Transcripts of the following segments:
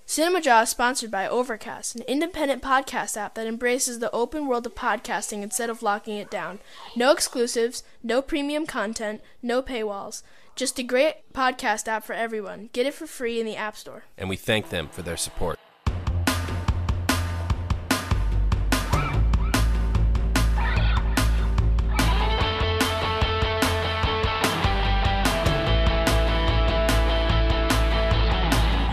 Cinemajaw is sponsored by Overcast, an independent podcast app that embraces the open world of podcasting instead of locking it down. No exclusives, no premium content, no paywalls. Just a great podcast app for everyone. Get it for free in the App Store. And we thank them for their support.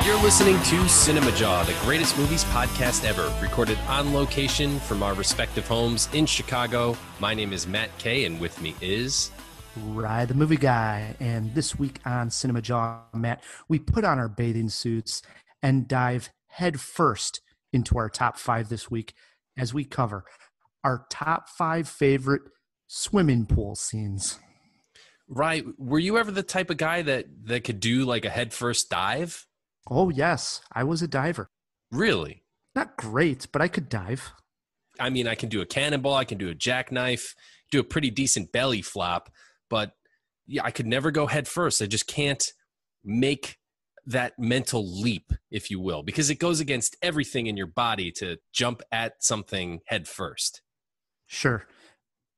You're listening to Cinemajaw, the greatest movies podcast ever, recorded on location from our respective homes in Chicago. My name is Matt Kay, and with me is... Rye, the movie guy. And this week on Cinemajaw, Matt, we put on our bathing suits and dive head first into our top 5 this week as we cover our top 5 favorite swimming pool scenes. Right. Were you ever the type of guy that could do like a head first dive? Oh, yes. I was a diver. Really? Not great, but I could dive. I mean, I can do a cannonball. I can do a jackknife, do a pretty decent belly flop. But yeah, I could never go head first. I just can't make that mental leap, if you will, because it goes against everything in your body to jump at something head first. Sure.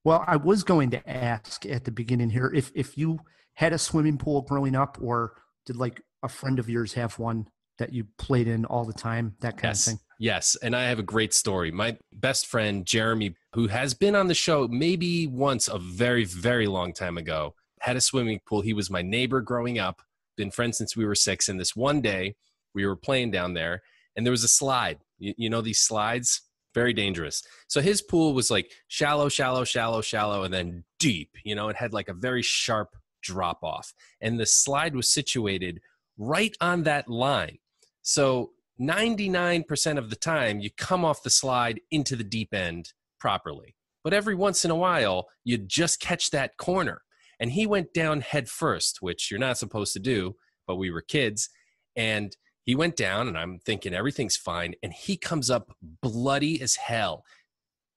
Well, I was going to ask at the beginning here if you had a swimming pool growing up, or did like a friend of yours have one that you played in all the time, that kind of thing? Yes, and I have a great story. My best friend, Jeremy, who has been on the show maybe once a very, very long time ago, had a swimming pool. He was my neighbor growing up, been friends since we were 6, and this one day we were playing down there, and there was a slide. You know these slides? Very dangerous. So his pool was like shallow, shallow, shallow, shallow, and then deep. You know, it had like a very sharp drop off, and the slide was situated right on that line. So 99% of the time you come off the slide into the deep end properly. But every once in a while, you just catch that corner. And he went down head first, which you're not supposed to do, but we were kids. And he went down, and I'm thinking everything's fine. And he comes up bloody as hell,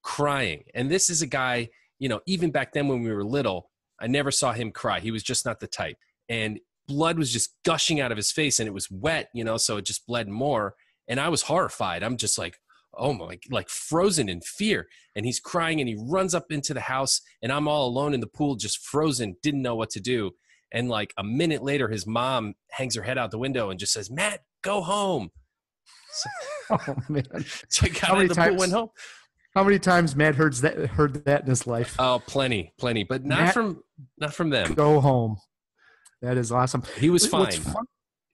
crying. And this is a guy, you know, even back then when we were little, I never saw him cry. He was just not the type. And blood was just gushing out of his face, and it was wet, you know, so it just bled more. And I was horrified. I'm just like, oh my, like frozen in fear. And he's crying, and he runs up into the house, and I'm all alone in the pool, just frozen, didn't know what to do. And like a minute later, his mom hangs her head out the window and just says, "Matt, go home." So, Oh, man. so I got out of the pool, went home. How many times Matt heard that in his life? Oh, plenty, but Matt, not from them. Go home. That is awesome. He was fine.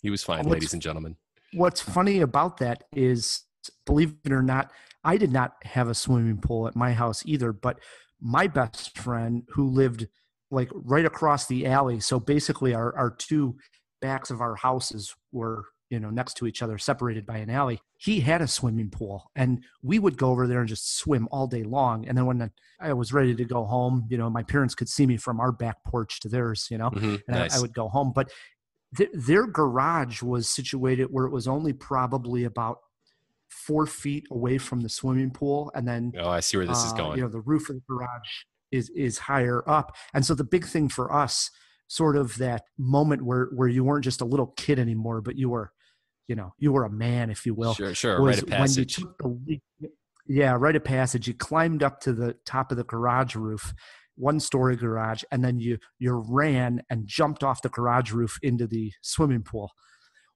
He was fine, ladies and gentlemen. What's funny about that is, believe it or not, I did not have a swimming pool at my house either, but my best friend, who lived like right across the alley, so basically our two backs of our houses were, you know, next to each other, separated by an alley. He had a swimming pool, and we would go over there and just swim all day long. And then when I was ready to go home, you know, my parents could see me from our back porch to theirs, you know, and nice. I would go home. But their garage was situated where it was only probably about 4 feet away from the swimming pool. And then, oh, I see where this is going. You know, the roof of the garage is higher up. And so the big thing for us, sort of that moment where you weren't just a little kid anymore, but you were, you know, you were a man, if you will. Sure. Rite of passage. Rite of passage. You climbed up to the top of the garage roof, 1-story garage, and then you ran and jumped off the garage roof into the swimming pool.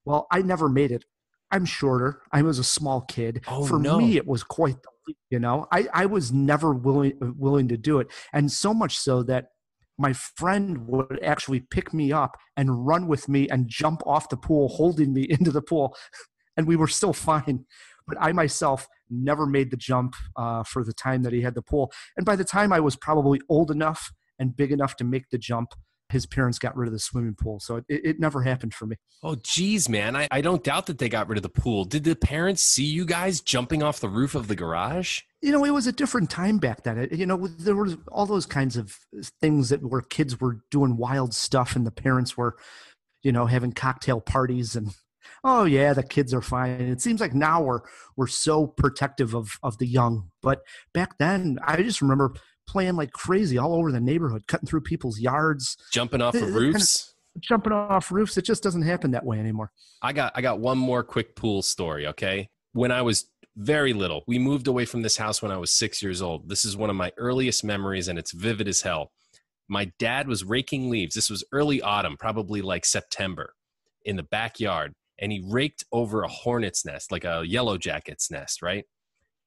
Well, I never made it. I'm shorter. I was a small kid. Oh, For me, it was quite the leap, you know. I was never willing to do it. And so much so that my friend would actually pick me up and run with me and jump off the pool, holding me into the pool. And we were still fine. But I myself never made the jump for the time that he had the pool. And by the time I was probably old enough and big enough to make the jump, his parents got rid of the swimming pool. So it never happened for me. Oh, geez, man. I don't doubt that they got rid of the pool. Did the parents see you guys jumping off the roof of the garage? You know, it was a different time back then. You know, there was all those kinds of things where kids were doing wild stuff, and the parents were, you know, having cocktail parties and, oh yeah, the kids are fine. It seems like now we're so protective of the young. But back then, I just remember playing like crazy all over the neighborhood, cutting through people's yards. Jumping off of roofs? jumping off roofs. It just doesn't happen that way anymore. I got one more quick pool story, okay? When I was very little, we moved away from this house when I was 6 years old. This is one of my earliest memories, and it's vivid as hell. My dad was raking leaves. This was early autumn, probably like September, in the backyard, and he raked over a hornet's nest, like a yellow jacket's nest, right?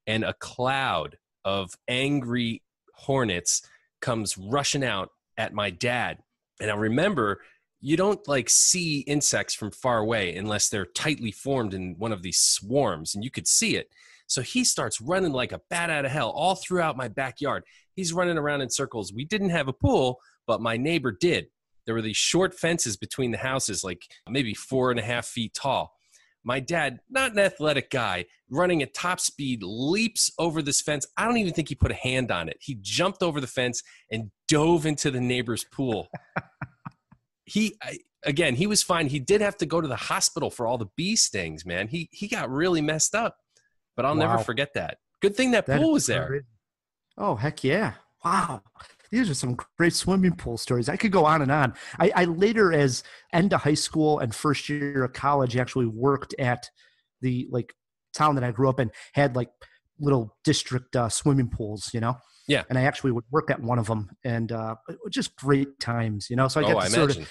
And a cloud of angry hornets comes rushing out at my dad. And I remember, you don't like see insects from far away unless they're tightly formed in one of these swarms, and you could see it. So he starts running like a bat out of hell all throughout my backyard. He's running around in circles. We didn't have a pool, but my neighbor did. There were these short fences between the houses, like maybe 4.5 feet tall. My dad, not an athletic guy, running at top speed, leaps over this fence. I don't even think he put a hand on it. He jumped over the fence and dove into the neighbor's pool. He was fine. He did have to go to the hospital for all the bee stings, man. He got really messed up, but I'll never forget that. Good thing that pool was there. Crazy. Oh, heck yeah. Wow. These are some great swimming pool stories. I could go on and on. I later, as end of high school and first year of college, actually worked at the town that I grew up in, had like little district swimming pools, you know? Yeah. And I actually would work at one of them, and just great times, you know? So I got to sort of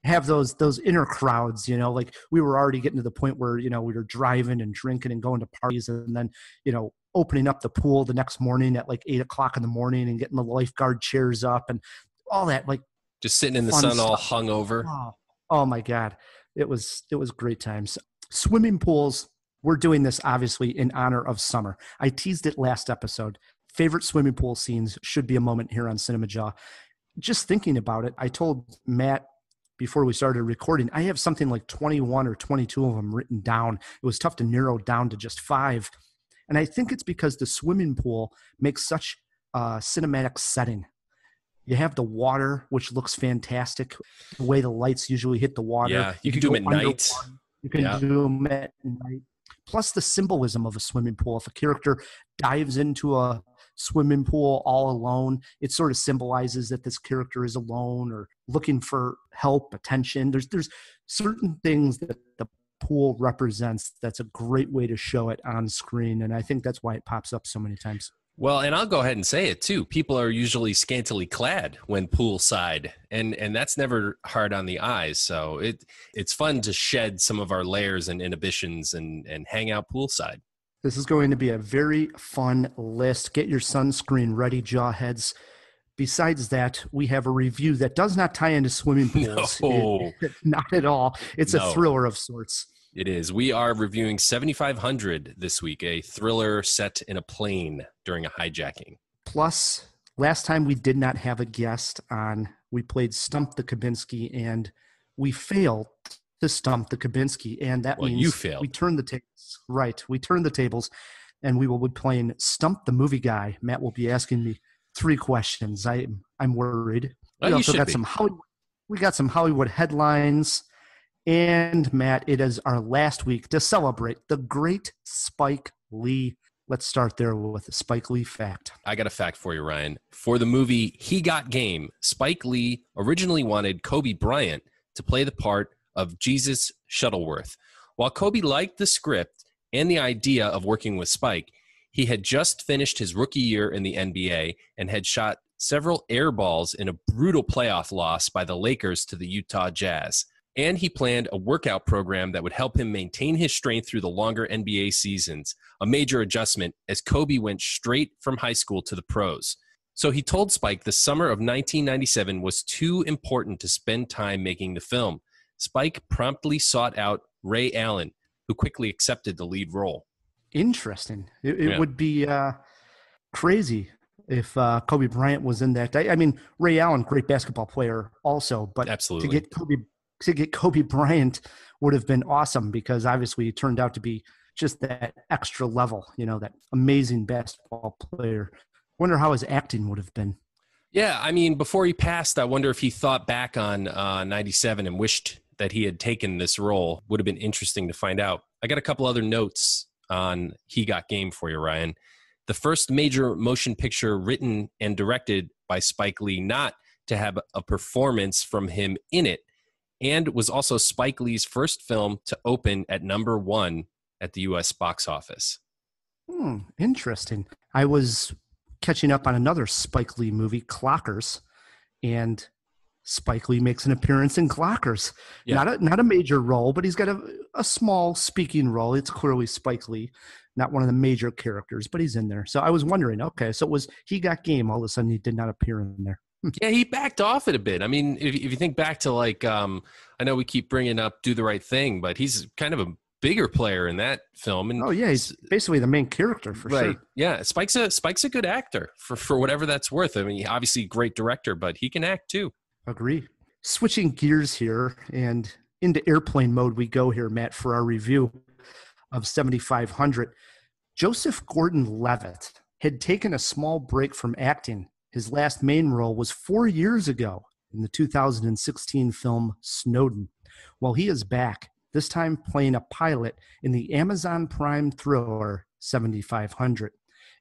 have those inner crowds, you know, like we were already getting to the point where, you know, we were driving and drinking and going to parties, and then, you know, opening up the pool the next morning at like 8 o'clock in the morning and getting the lifeguard chairs up and all that, like just sitting in the sun stuff. all hung over. Oh my God. It was great times. Swimming pools. We're doing this obviously in honor of summer. I teased it last episode. Favorite swimming pool scenes should be a moment here on Cinemajaw. Just thinking about it, I told Matt before we started recording, I have something like 21 or 22 of them written down. It was tough to narrow down to just 5. And I think it's because the swimming pool makes such a cinematic setting. You have the water, which looks fantastic. The way the lights usually hit the water. Yeah, you can do them at night. You can do them at night. Plus the symbolism of a swimming pool. If a character dives into a swimming pool all alone, it sort of symbolizes that this character is alone or looking for help, attention. There's certain things that the pool represents that's a great way to show it on screen, and I think that's why it pops up so many times. Well, and I'll go ahead and say it too. People are usually scantily clad when poolside, and that's never hard on the eyes. So it's fun to shed some of our layers and inhibitions and hang out poolside. This is going to be a very fun list. Get your sunscreen ready, jawheads. Besides that, we have a review that does not tie into swimming pools. No. Not at all. It's a thriller of sorts. It is. We are reviewing 7500 this week, a thriller set in a plane during a hijacking. Plus, last time we did not have a guest on. We played Stump the Kabinski, and we failed to stump the Kabinski. And that means you failed. We turned the tables. Right. We turned the tables, and we will be playing Stump the Movie Guy. Matt will be asking me 3 questions. I'm worried. We also got we got some Hollywood headlines. And Matt, it is our last week to celebrate the great Spike Lee. Let's start there with a Spike Lee fact. I got a fact for you, Ryan. For the movie He Got Game, Spike Lee originally wanted Kobe Bryant to play the part of Jesus Shuttleworth. While Kobe liked the script and the idea of working with Spike, he had just finished his rookie year in the NBA and had shot several air balls in a brutal playoff loss by the Lakers to the Utah Jazz. And he planned a workout program that would help him maintain his strength through the longer NBA seasons, a major adjustment as Kobe went straight from high school to the pros. So he told Spike the summer of 1997 was too important to spend time making the film. Spike promptly sought out Ray Allen, who quickly accepted the lead role. Interesting. It would be crazy if Kobe Bryant was in that. I mean, Ray Allen, great basketball player also, but absolutely. To get Kobe Bryant would have been awesome, because obviously he turned out to be just that extra level, you know, that amazing basketball player. Wonder how his acting would have been. Yeah, I mean, before he passed, I wonder if he thought back on 97 and wished that he had taken this role. Would have been interesting to find out. I got a couple other notes on He Got Game for you, Ryan. The first major motion picture written and directed by Spike Lee not to have a performance from him in it. and was also Spike Lee's first film to open at #1 at the U.S. box office. Interesting. I was catching up on another Spike Lee movie, Clockers, and Spike Lee makes an appearance in Clockers. Yeah. Not a major role, but he's got a small speaking role. It's clearly Spike Lee, not one of the major characters, but he's in there. So I was wondering, okay, so it was He Got Game. All of a sudden, he did not appear in there. Yeah, he backed off it a bit. I mean, if you think back to like, I know we keep bringing up Do the Right Thing, but he's kind of a bigger player in that film. And he's basically the main character for sure. Yeah, Spike's a good actor for whatever that's worth. I mean, obviously great director, but he can act too. Agree. Switching gears here and into airplane mode we go here, Matt, for our review of 7500. Joseph Gordon Levitt had taken a small break from acting. His last main role was 4 years ago in the 2016 film Snowden. Well, he is back, this time playing a pilot in the Amazon Prime thriller 7500.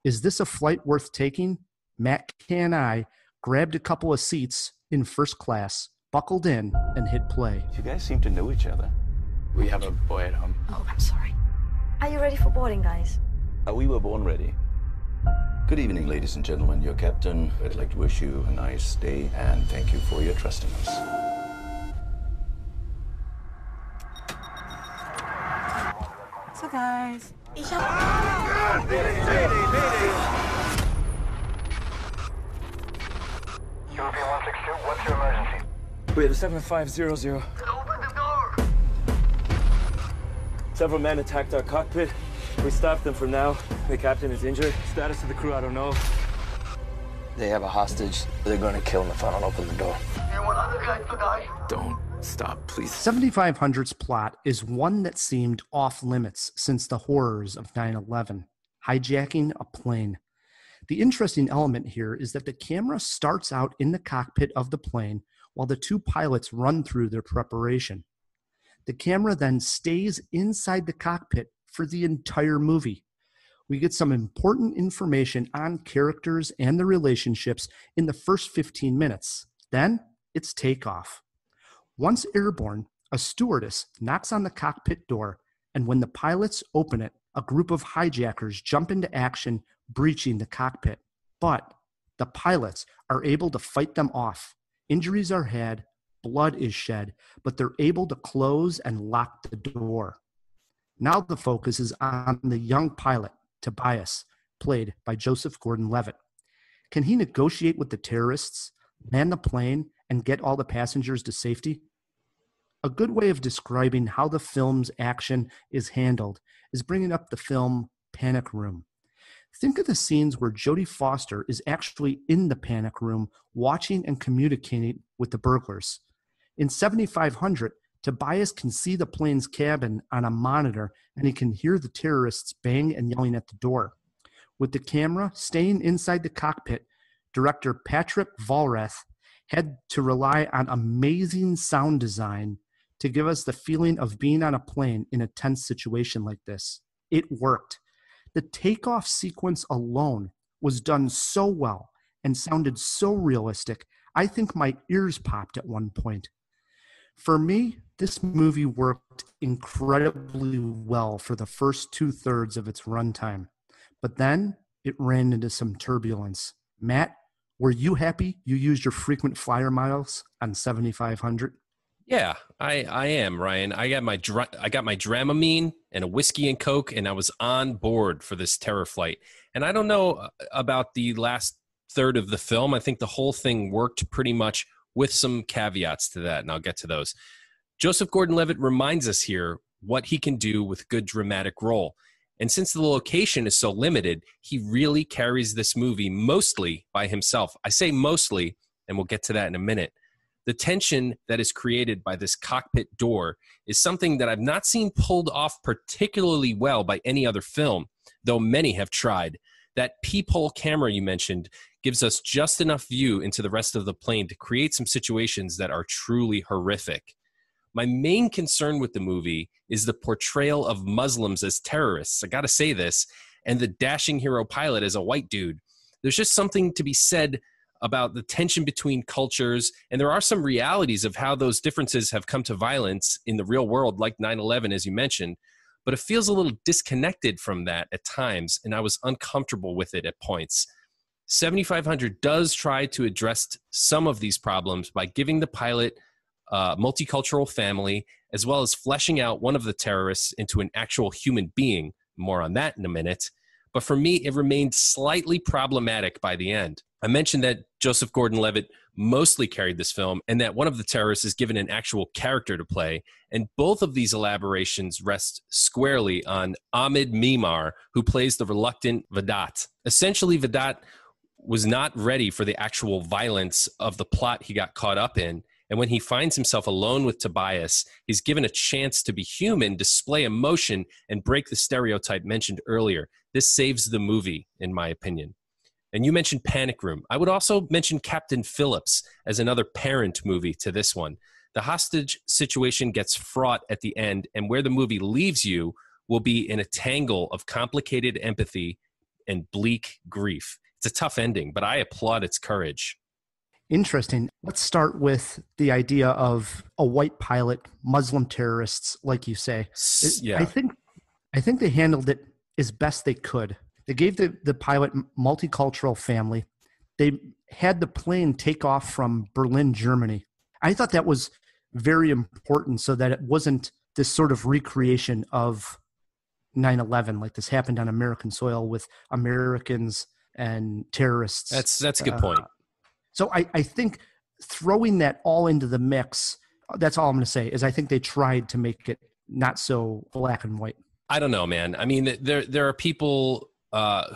Is this a flight worth taking? Matt and I grabbed a couple of seats in first class, buckled in, and hit play. You guys seem to know each other. We have a boy at home. Oh, I'm sorry. Are you ready for boarding, guys? We were born ready. Good evening, ladies and gentlemen. Your captain. I'd like to wish you a nice day, and thank you for your trust in us. So, guys. European 162, what's your emergency? We have a 7500. Open the door! Several men attacked our cockpit. We stopped them for now. The captain is injured. Status of the crew, I don't know. They have a hostage. They're going to kill him if I don't open the door. You want other guys to die? Don't stop, please. 7500's plot is one that seemed off limits since the horrors of 9/11, hijacking a plane. The interesting element here is that the camera starts out in the cockpit of the plane while the two pilots run through their preparation. The camera then stays inside the cockpit for the entire movie. We get some important information on characters and the relationships in the first 15 minutes. Then it's takeoff. Once airborne, a stewardess knocks on the cockpit door, and when the pilots open it, a group of hijackers jump into action, breaching the cockpit. But the pilots are able to fight them off. Injuries are had, blood is shed, but they're able to close and lock the door. Now the focus is on the young pilot, Tobias, played by Joseph Gordon Levit. Can he negotiate with the terrorists, land the plane, and get all the passengers to safety? A good way of describing how the film's action is handled is bringing up the film Panic Room. Think of the scenes where Jodie Foster is actually in the panic room watching and communicating with the burglars. In 7500, Tobias can see the plane's cabin on a monitor, and he can hear the terrorists bang and yelling at the door. With the camera staying inside the cockpit, director Patrick Vollrath had to rely on amazing sound design to give us the feeling of being on a plane in a tense situation like this. It worked. The takeoff sequence alone was done so well and sounded so realistic, I think my ears popped at one point. For me, this movie worked incredibly well for the first 2/3 of its runtime, but then it ran into some turbulence. Matt, were you happy you used your frequent flyer miles on 7500? Yeah, I am, Ryan. I got my Dramamine and a whiskey and Coke, and I was on board for this terror flight. And I don't know about the last third of the film. I think the whole thing worked pretty much with some caveats to that, and I'll get to those. Joseph Gordon-Levitt reminds us here what he can do with good dramatic role. And since the location is so limited, he really carries this movie mostly by himself. I say mostly, and we'll get to that in a minute. The tension that is created by this cockpit door is something that I've not seen pulled off particularly well by any other film, though many have tried. That peephole camera you mentioned gives us just enough view into the rest of the plane to create some situations that are truly horrific. My main concern with the movie is the portrayal of Muslims as terrorists. I got to say this, and the dashing hero pilot as a white dude. There's just something to be said about the tension between cultures. And there are some realities of how those differences have come to violence in the real world, like 9/11, as you mentioned. But it feels a little disconnected from that at times, and I was uncomfortable with it at points. 7500 does try to address some of these problems by giving the pilot a multicultural family, as well as fleshing out one of the terrorists into an actual human being. More on that in a minute. But for me, it remained slightly problematic by the end. I mentioned that Joseph Gordon Levit mostly carried this film and that one of the terrorists is given an actual character to play. And both of these elaborations rest squarely on Ahmed Mimar, who plays the reluctant Vedat. Essentially, Vedat was not ready for the actual violence of the plot he got caught up in. And when he finds himself alone with Tobias, he's given a chance to be human, display emotion, and break the stereotype mentioned earlier. This saves the movie, in my opinion. And you mentioned Panic Room. I would also mention Captain Phillips as another parent movie to this one. The hostage situation gets fraught at the end, and where the movie leaves you will be in a tangle of complicated empathy and bleak grief. It's a tough ending, but I applaud its courage. Interesting. Let's start with the idea of a white pilot, Muslim terrorists, like you say. Yeah. I think they handled it as best they could. They gave the pilot multicultural family. They had the plane take off from Berlin, Germany. I thought that was very important so that it wasn't this sort of recreation of 9/11, like this happened on American soil with Americans and terrorists. That's a good point. So I think throwing that all into the mix, that's all I'm going to say, is I think they tried to make it not so black and white. I don't know, man. I mean, there are people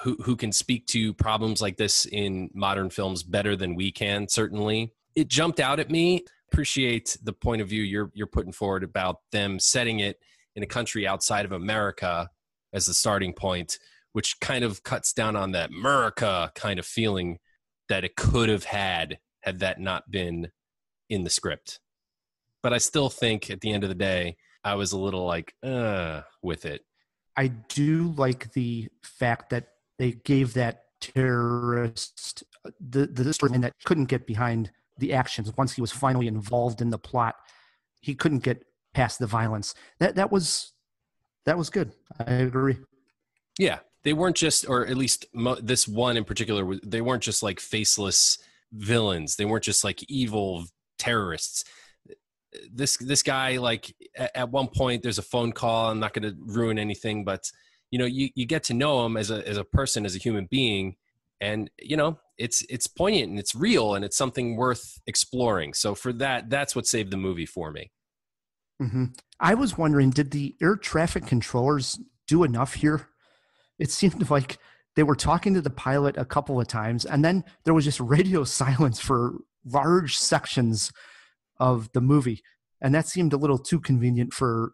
who can speak to problems like this in modern films better than we can, certainly. It jumped out at me. Appreciate the point of view you're putting forward about them setting it in a country outside of America as the starting point, which kind of cuts down on that America kind of feeling that it could have had that not been in the script. But I still think at the end of the day, I was a little like, with it. I do like the fact that they gave that terrorist the story that couldn't get behind the actions. Once he was finally involved in the plot, he couldn't get past the violence. That was good. I agree. Yeah. They weren't just, or at least this one in particular, they weren't just like faceless villains. They weren't just like evil terrorists. This guy, like at one point, there's a phone call. I'm not going to ruin anything, but you get to know him as a person, as a human being, and it's poignant and it's real and it's something worth exploring. So for that's what saved the movie for me. Mm-hmm. I was wondering, did the air traffic controllers do enough here? It seemed like they were talking to the pilot a couple of times, and then there was just radio silence for large sections of the movie. And that seemed a little too convenient for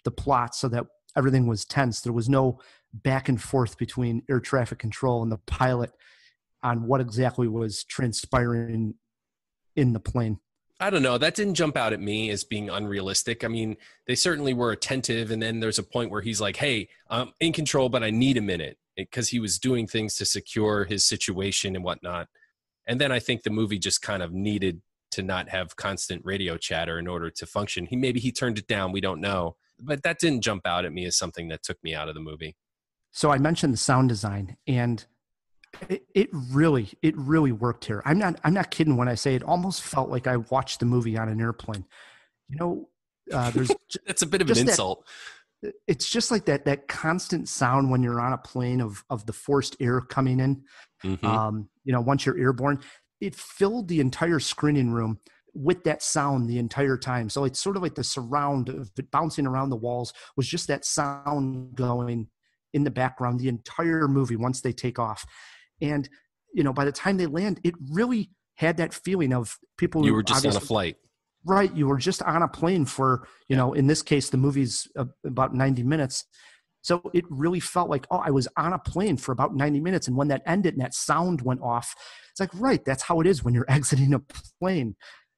the plot, so that everything was tense. There was no back and forth between air traffic control and the pilot on what exactly was transpiring in the plane. I don't know. That didn't jump out at me as being unrealistic. I mean, they certainly were attentive. And then there's a point where he's like, hey, I'm in control, but I need a minute, because he was doing things to secure his situation and whatnot. And then I think the movie just kind of needed to not have constant radio chatter in order to function. Maybe he turned it down. We don't know. But that didn't jump out at me as something that took me out of the movie. So I mentioned the sound design, and it really worked here. I'm not kidding when I say it almost felt like I watched the movie on an airplane. There's it's a bit of an insult. It's just like that constant sound when you're on a plane of the forced air coming in. Mm-hmm. Once you're airborne, it filled the entire screening room with that sound the entire time. So it's sort of like the surround of it bouncing around the walls was just that sound going in the background the entire movie once they take off. And, by the time they land, it really had that feeling of people. You were just on a flight. Right. You were just on a plane for, in this case, the movie's about 90 minutes. So it really felt like, I was on a plane for about 90 minutes. And when that ended and that sound went off, it's like, right, that's how it is when you're exiting a plane.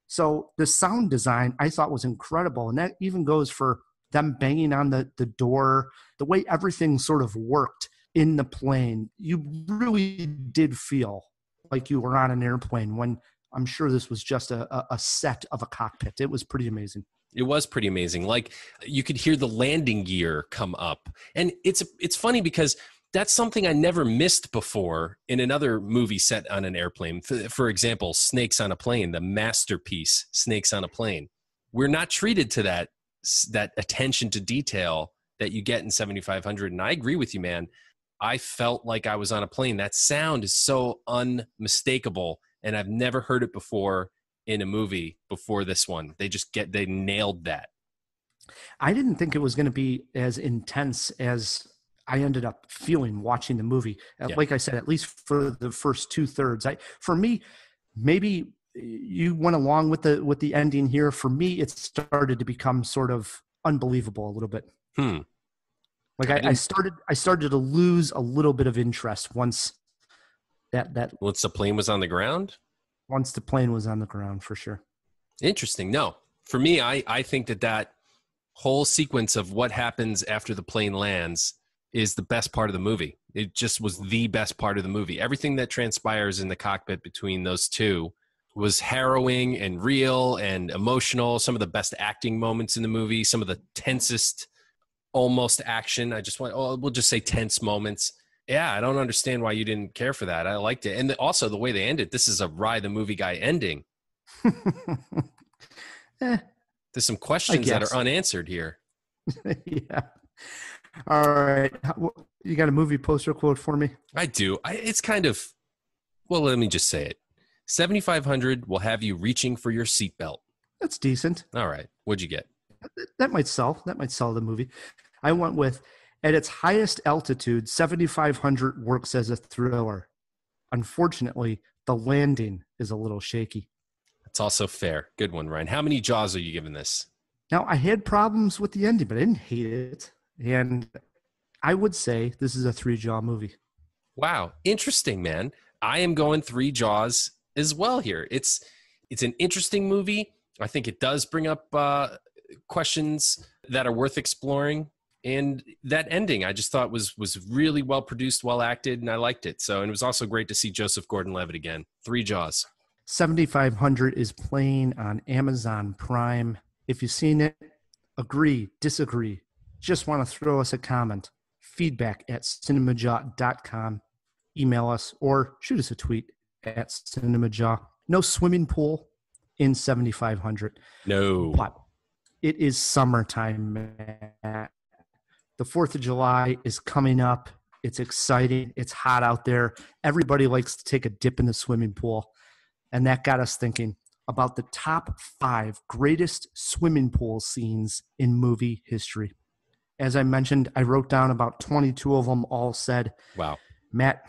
So the sound design I thought was incredible. And that even goes for them banging on the door, the way everything sort of worked in the plane. You really did feel like you were on an airplane when I'm sure this was just a set of a cockpit. It was pretty amazing. It was pretty amazing. Like you could hear the landing gear come up. And it's funny because that's something I never missed before in another movie set on an airplane. For example, Snakes on a Plane, the masterpiece Snakes on a Plane. We're not treated to that attention to detail that you get in 7500. And I agree with you, man. I felt like I was on a plane. That sound is so unmistakable. And I've never heard it before in a movie before this one. They nailed that. I didn't think it was going to be as intense as I ended up feeling watching the movie. Yeah. Like I said, at least for the first 2/3. For me, maybe you went along with the ending here. For me, it started to become sort of unbelievable a little bit. Like I started to lose a little bit of interest once once the plane was on the ground. Once the plane was on the ground, for sure. Interesting. No, for me, I think that whole sequence of what happens after the plane lands is the best part of the movie. It just was the best part of the movie. Everything that transpires in the cockpit between those two was harrowing and real and emotional. Some of the best acting moments in the movie, some of the tensest almost action. We'll just say tense moments. Yeah, I don't understand why you didn't care for that. I liked it. And also the way they ended, this is a Rye the Movie Guy ending. There's some questions that are unanswered here. Yeah. All right. You got a movie poster quote for me? I do. It's kind of, well, let me just say it. 7500 will have you reaching for your seatbelt. That's decent. All right. What'd you get? That might sell. That might sell the movie. I went with, at its highest altitude, 7500 works as a thriller. Unfortunately, the landing is a little shaky. That's also fair. Good one, Ryan. How many Jaws are you giving this? Now, I had problems with the ending, but I didn't hate it. And I would say this is a 3-Jaw movie. Wow. Interesting, man. I am going 3 Jaws as well here. It's an interesting movie. I think it does bring up questions that are worth exploring. And that ending, I just thought was really well produced, well acted, and I liked it. And it was also great to see Joseph Gordon Levit again. 3 Jaws. 7500 is playing on Amazon Prime. If you've seen it, agree, disagree, just want to throw us a comment, feedback@cinemajaw.com. Email us or shoot us a tweet at Cinemajaw. No swimming pool in 7500. No. But it is summertime, Matt. The 4th of July is coming up. It's exciting. It's hot out there. Everybody likes to take a dip in the swimming pool. And that got us thinking about the top 5 greatest swimming pool scenes in movie history. As I mentioned, I wrote down about 22 of them, all said. Wow. Matt,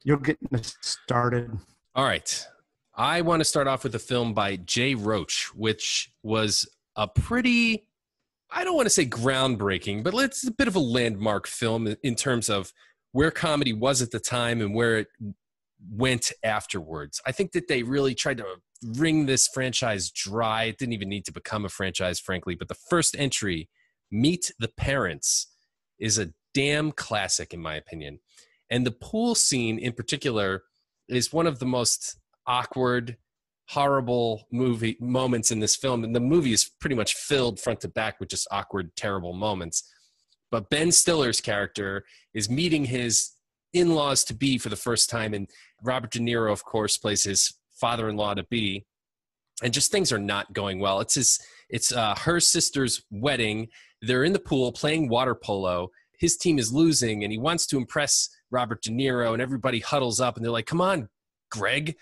you're getting us started. All right. I want to start off with a film by Jay Roach, which was a pretty, I don't want to say groundbreaking, but it's a bit of a landmark film in terms of where comedy was at the time and where it went afterwards. I think that they really tried to wring this franchise dry. It didn't even need to become a franchise, frankly. But the first entry, Meet the Parents, is a damn classic, in my opinion. And the pool scene in particular is one of the most awkward, horrible movie moments in this film. And the movie is pretty much filled front to back with just awkward, terrible moments. But Ben Stiller's character is meeting his in-laws to be for the first time, and Robert De Niro, of course, plays his father-in-law to be, and just things are not going well. It's her sister's wedding. They're in the pool playing water polo. His team is losing, and he wants to impress Robert De Niro, and everybody huddles up, and they're like, "Come on, Greg,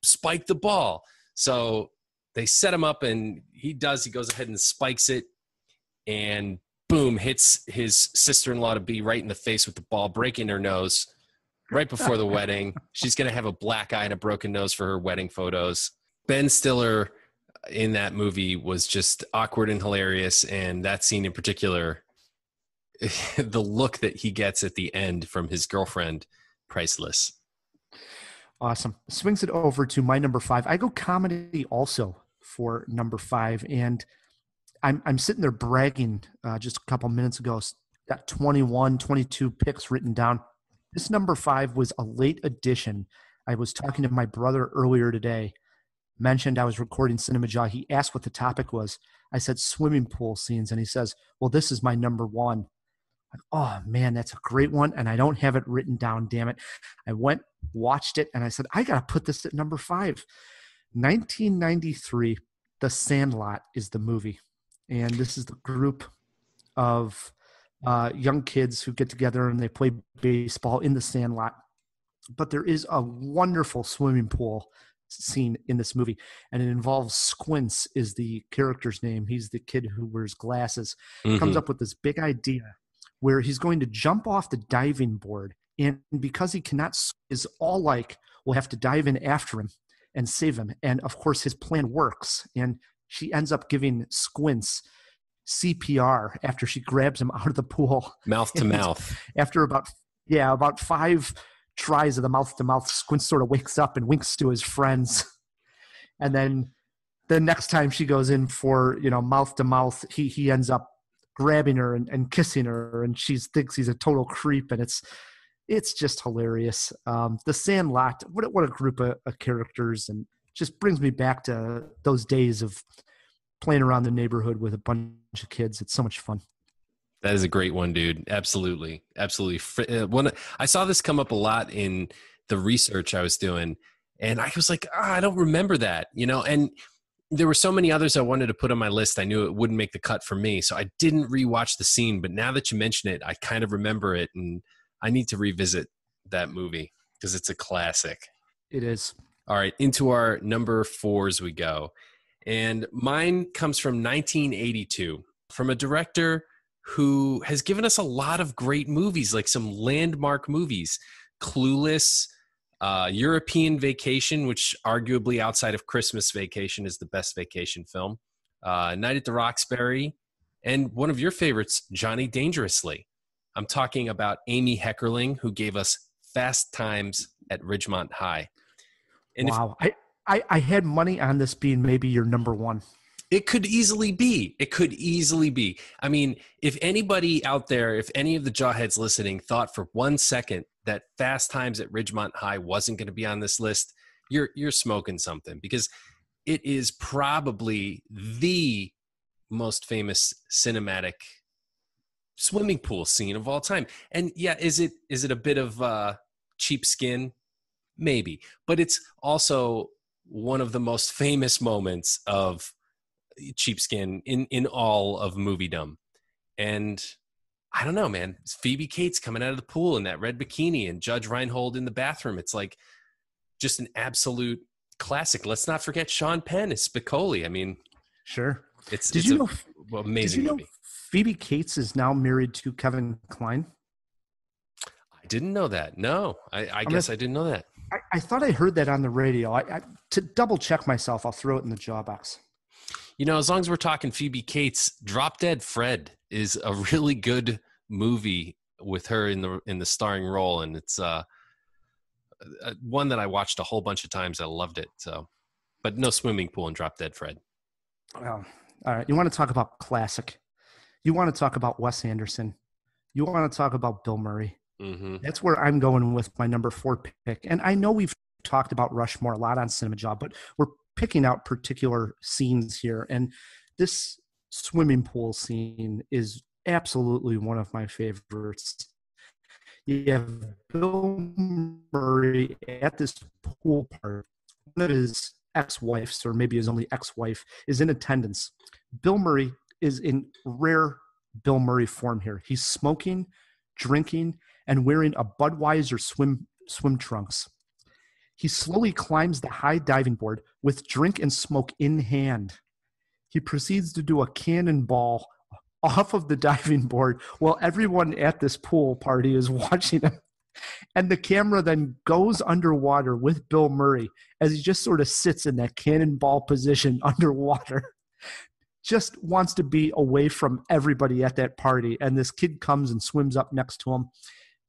spike the ball." So they set him up, and he does. He goes ahead and spikes it, and boom, hits his sister-in-law to be right in the face with the ball, breaking her nose right before the wedding. She's going to have a black eye and a broken nose for her wedding photos. Ben Stiller in that movie was just awkward and hilarious. And that scene in particular, the look that he gets at the end from his girlfriend, priceless. Awesome. Swings it over to my number 5. I go comedy also for number 5. And I'm sitting there bragging just a couple minutes ago. Got 22 picks written down. This number 5 was a late addition I was talking to my brother earlier today, mentioned I was recording Cinemajaw. He asked what the topic was. I said swimming pool scenes, and he says, well, this is my number one. Oh man, that's a great one. And I don't have it written down, damn it. I went, watched it, and I said, I got to put this at number 5. 1993, The Sandlot is the movie. And this is the group of young kids who get together and they play baseball in the sandlot. But there is a wonderful swimming pool scene in this movie, and it involves Squints is the character's name. He's the kid who wears glasses. Comes up with this big idea where he's going to jump off the diving board, and because he cannot, is all like, we'll have to dive in after him and save him. And of course his plan works, and she ends up giving Squints CPR after she grabs him out of the pool. Mouth to mouth. After about 5 tries of the mouth to mouth, Squints sort of wakes up and winks to his friends. And then the next time she goes in for, mouth to mouth, he ends up grabbing her and kissing her, and she thinks he's a total creep, and it's just hilarious. The Sandlot, what a group of characters, and just brings me back to those days of playing around the neighborhood with a bunch of kids. It's so much fun. That is a great one, dude. Absolutely. Absolutely. I saw this come up a lot in the research I was doing, and I was like, I don't remember that, and there were so many others I wanted to put on my list. I knew it wouldn't make the cut for me, so I didn't rewatch the scene, but now that you mention it, I kind of remember it, and I need to revisit that movie because it's a classic. It is. All right, into our number 4s we go. And mine comes from 1982 from a director who has given us a lot of great movies, like some landmark movies. Clueless, European Vacation, which arguably outside of Christmas Vacation is the best vacation film, Night at the Roxbury, and one of your favorites, Johnny Dangerously. I'm talking about Amy Heckerling, who gave us Fast Times at Ridgemont High. And wow. I had money on this being maybe your number 1. It could easily be. I mean, if anybody out there, if any of the Jawheads listening thought for 1 second that Fast Times at Ridgemont High wasn't going to be on this list, you're smoking something, because it is probably the most famous cinematic swimming pool scene of all time. And yeah, is it a bit of cheap skin? Maybe, but it's also one of the most famous moments of cheapskin in all of moviedom. And I don't know, man, Phoebe Cates coming out of the pool in that red bikini and Judge Reinhold in the bathroom. It's like just an absolute classic. Let's not forget Sean Penn as Spicoli. I mean, sure. Did you know amazing movie. Phoebe Cates is now married to Kevin Kline? I didn't know that. No, I guess I didn't know that. I thought I heard that on the radio. To double check myself, I'll throw it in the jaw box. As long as we're talking Phoebe Cates, Drop Dead Fred is a really good movie with her in the starring role, and it's one that I watched a whole bunch of times. I loved it. So, but no swimming pool in Drop Dead Fred. Well, all right. You want to talk about classic? You want to talk about Wes Anderson? You want to talk about Bill Murray? Mm-hmm. That's where I'm going with my number 4 pick. And I know we've talked about Rushmore a lot on Cinemajaw, but we're picking out particular scenes here. And this swimming pool scene is absolutely one of my favorites. You have Bill Murray at this pool party. One of his ex-wives, or maybe his only ex-wife, is in attendance. Bill Murray is in rare Bill Murray form here. He's smoking, drinking, and wearing a Budweiser swim trunks. He slowly climbs the high diving board with drink and smoke in hand. He proceeds to do a cannonball off of the diving board while everyone at this pool party is watching him. And the camera then goes underwater with Bill Murray as he just sort of sits in that cannonball position underwater. Just wants to be away from everybody at that party. And this kid comes and swims up next to him.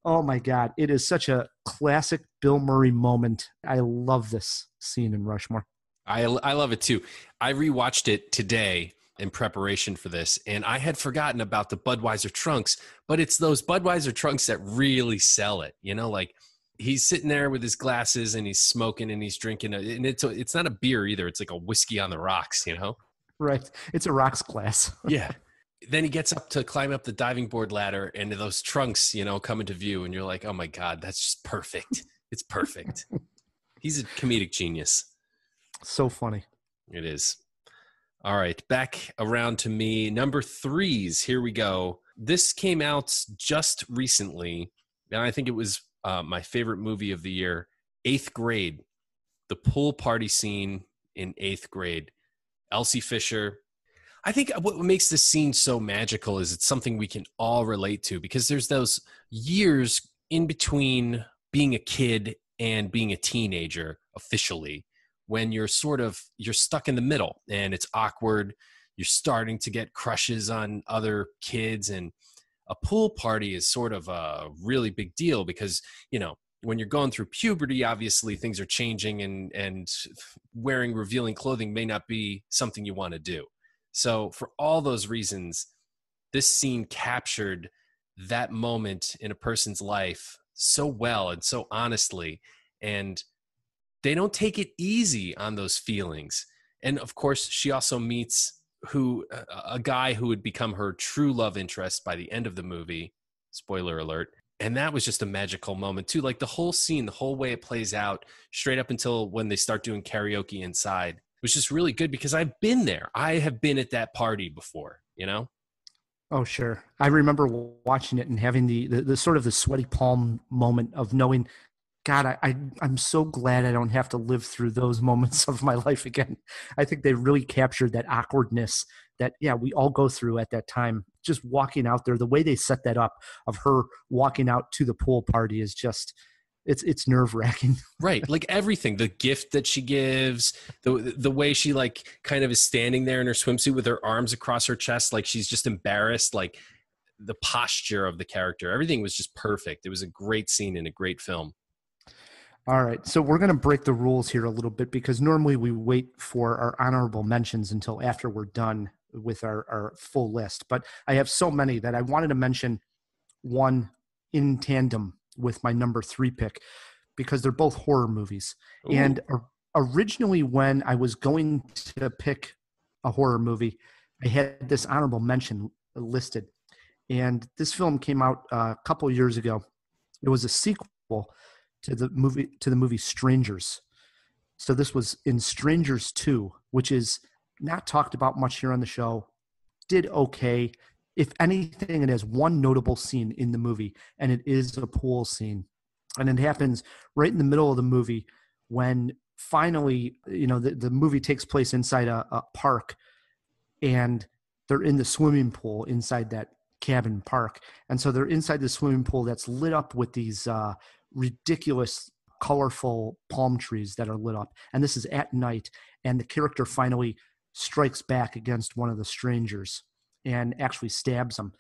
Oh my God, it is such a classic Bill Murray moment. I love this scene in Rushmore. I love it too. I rewatched it today in preparation for this, and I had forgotten about the Budweiser trunks, but it's those Budweiser trunks that really sell it. Like he's sitting there with his glasses and he's smoking and he's drinking, and it's not a beer either. It's like a whiskey on the rocks, you know? Right. It's a rocks glass. Yeah. Then he gets up to climb up the diving board ladder, and those trunks, you know, come into view, and you're like, oh my God, that's just perfect. It's perfect. He's a comedic genius. So funny. It is. All right, back around to me. Number 3s. Here we go. This came out just recently, and I think it was my favorite movie of the year. 8th Grade. The pool party scene in 8th Grade. Elsie Fisher. I think what makes this scene so magical is it's something we can all relate to, because there's those years in between being a kid and being a teenager officially, when you're stuck in the middle and it's awkward. You're starting to get crushes on other kids, and a pool party is sort of a really big deal because, you know, when you're going through puberty, obviously things are changing, and wearing revealing clothing may not be something you want to do. So for all those reasons, this scene captured that moment in a person's life so well and so honestly, and they don't take it easy on those feelings. And of course, she also meets a guy who would become her true love interest by the end of the movie. Spoiler alert. And that was just a magical moment too. Like the whole scene, the whole way it plays out, straight up until when they start doing karaoke inside, was just really good, because I've been there. I have been at that party before, you know? Oh, sure. I remember watching it and having the sort of the sweaty palm moment of knowing, God, I'm so glad I don't have to live through those moments of my life again. I think they really captured that awkwardness that, yeah, we all go through at that time. Just walking out there, the way they set that up of her walking out to the pool party is just, it's nerve-wracking. Right. Like everything, the gift that she gives, the way she like kind of is standing there in her swimsuit with her arms across her chest, like she's just embarrassed, like the posture of the character, everything was just perfect. It was a great scene in a great film. All right. So we're going to break the rules here a little bit, because normally we wait for our honorable mentions until after we're done with our full list. But I have so many that I wanted to mention one in tandem with my number 3 pick, because they're both horror movies. Ooh. And originally when I was going to pick a horror movie, I had this honorable mention listed. And this film came out a couple years ago. It was a sequel to the movie Strangers. So this was in Strangers 2, which is not talked about much here on the show. Did okay. If anything, it has one notable scene in the movie, and it is a pool scene. And it happens right in the middle of the movie when finally, you know, the movie takes place inside a park, and they're in the swimming pool inside that cabin park. And so they're inside the swimming pool that's lit up with these ridiculous, colorful palm trees that are lit up. And this is at night, and the character finally strikes back against one of the strangers and actually stabs him.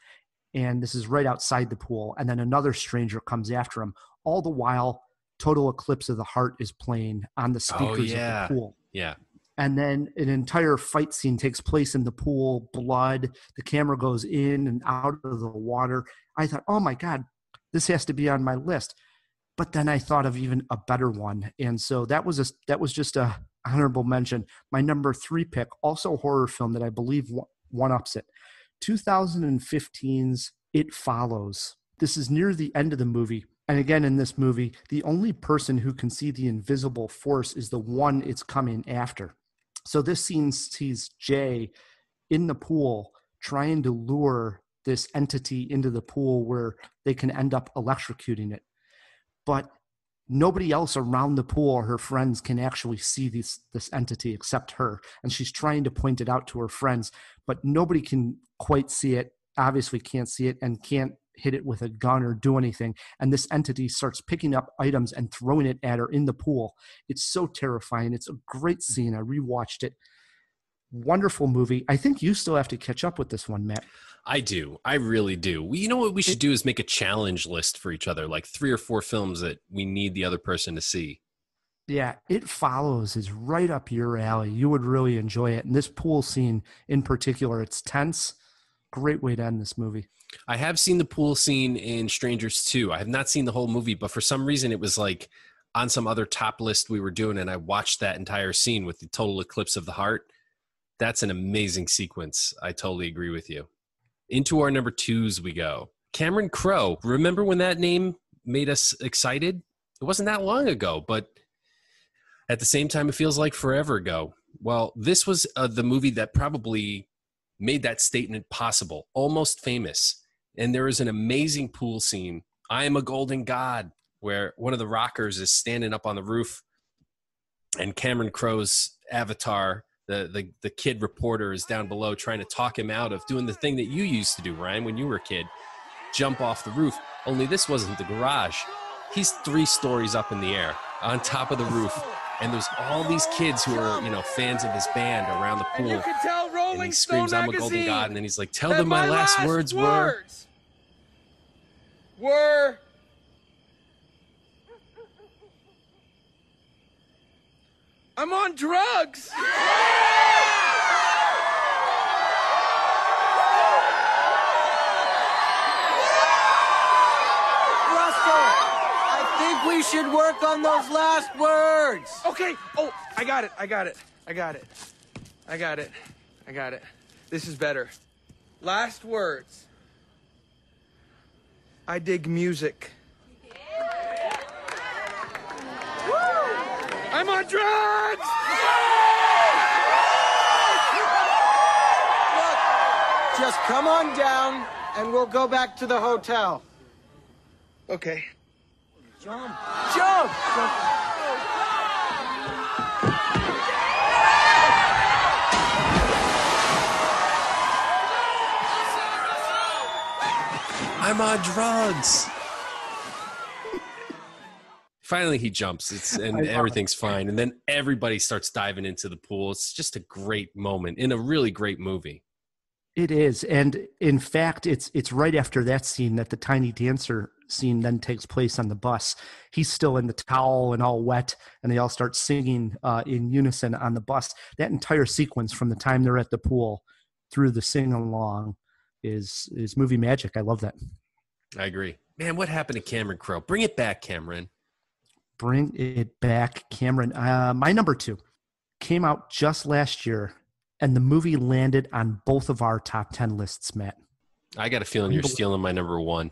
And this is right outside the pool. And then another stranger comes after him. All the while, Total Eclipse of the Heart is playing on the speakers of the pool. Yeah. And then an entire fight scene takes place in the pool, blood. The camera goes in and out of the water. I thought, oh my God, this has to be on my list. But then I thought of even a better one. And so that was just a honorable mention. My number 3 pick, also a horror film that I believe one-ups it. 2015's It Follows. This is near the end of the movie. And again, in this movie, the only person who can see the invisible force is the one it's coming after. So this scene sees Jay in the pool trying to lure this entity into the pool where they can end up electrocuting it. But nobody else around the pool or her friends can actually see this entity except her. And she's trying to point it out to her friends, but nobody can quite see it, obviously can't see it, and can't hit it with a gun or do anything. And this entity starts picking up items and throwing it at her in the pool. It's so terrifying. It's a great scene. I rewatched it. Wonderful movie. I think you still have to catch up with this one, Matt. I do. I really do. You know what we should do is make a challenge list for each other, like 3 or 4 films that we need the other person to see. Yeah, It Follows is right up your alley. You would really enjoy it. And this pool scene in particular, it's tense, Great way to end this movie. I have seen the pool scene in Strangers 2. I have not seen the whole movie, but for some reason it was like on some other top list we were doing, and I watched that entire scene with the total eclipse of the heart. That's an amazing sequence. I totally agree with you. Into our number 2s we go. Cameron Crowe. Remember when that name made us excited? It wasn't that long ago, but at the same time, it feels like forever ago. Well, this was the movie that probably made that statement possible, Almost Famous. And there is an amazing pool scene, I Am a Golden God, where one of the rockers is standing up on the roof and Cameron Crowe's avatar, the kid reporter, is down below trying to talk him out of doing the thing that you used to do, Ryan, when you were a kid, jump off the roof. Only this wasn't the garage. He's 3 stories up in the air on top of the roof. And there's all these kids who are, fans of his band around the pool. And you can tell Rolling and he screams, Stone I'm a golden magazine god. And then he's like, tell them my last words were... I'm on drugs! We should work on those last words. Okay. Oh, I got it. This is better. Last words. I dig music. I'm on drugs! Look, just come on down and we'll go back to the hotel. Okay. Jump! I'm on drugs. Finally, he jumps, and everything's fine. And then everybody starts diving into the pool. It's just a great moment in a really great movie. It is. And in fact, it's right after that scene that the Tiny Dancer scene then takes place on the bus. He's still in the towel and all wet, and they all start singing in unison on the bus. That entire sequence from the time they're at the pool through the sing-along is movie magic. I love that. I agree. Man, what happened to Cameron Crowe? Bring it back, Cameron. Bring it back, Cameron. My number 2 came out just last year, and the movie landed on both of our top 10 lists, Matt. I got a feeling you're stealing my number 1.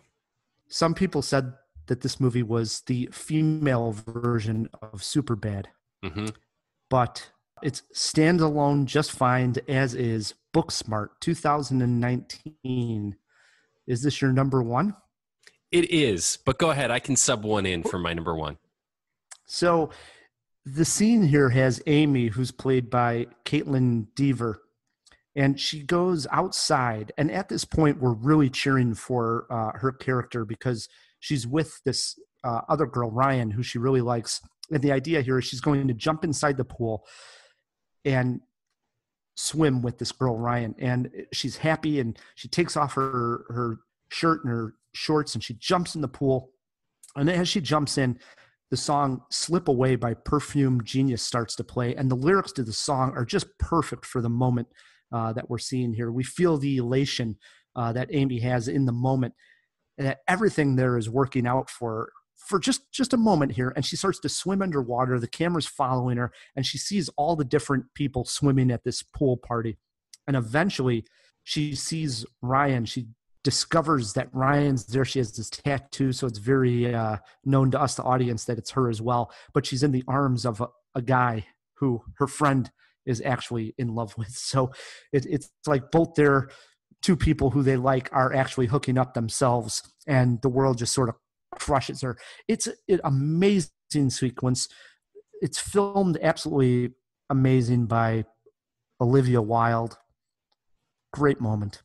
Some people said that this movie was the female version of Superbad. Mm-hmm. But it's standalone, just fine, as is. Booksmart, 2019. Is this your number 1? It is, but go ahead. I can sub 1 in for my number 1. So the scene here has Amy, who's played by Caitlin Dever, and she goes outside. And at this point, we're really cheering for her character because she's with this other girl, Ryan, who she really likes. And the idea here is she's going to jump inside the pool and swim with this girl, Ryan. And she's happy, and she takes off her shirt and her shorts, and she jumps in the pool. And as she jumps in, the song Slip Away by Perfume Genius starts to play. And the lyrics to the song are just perfect for the moment that we're seeing here. We feel the elation that Amy has in the moment, and that everything there is working out for just a moment here. And she starts to swim underwater. The camera's following her, and she sees all the different people swimming at this pool party. And eventually she sees Ryan. She discovers that Ryan's there. She has this tattoo, so it's very known to us, the audience, that it's her as well. But she's in the arms of a guy who her friend is actually in love with. So it's like both their 2 people who they like are actually hooking up themselves, and the world just sort of crushes her. It's an amazing sequence. It's filmed absolutely amazing by Olivia Wilde. Great moment.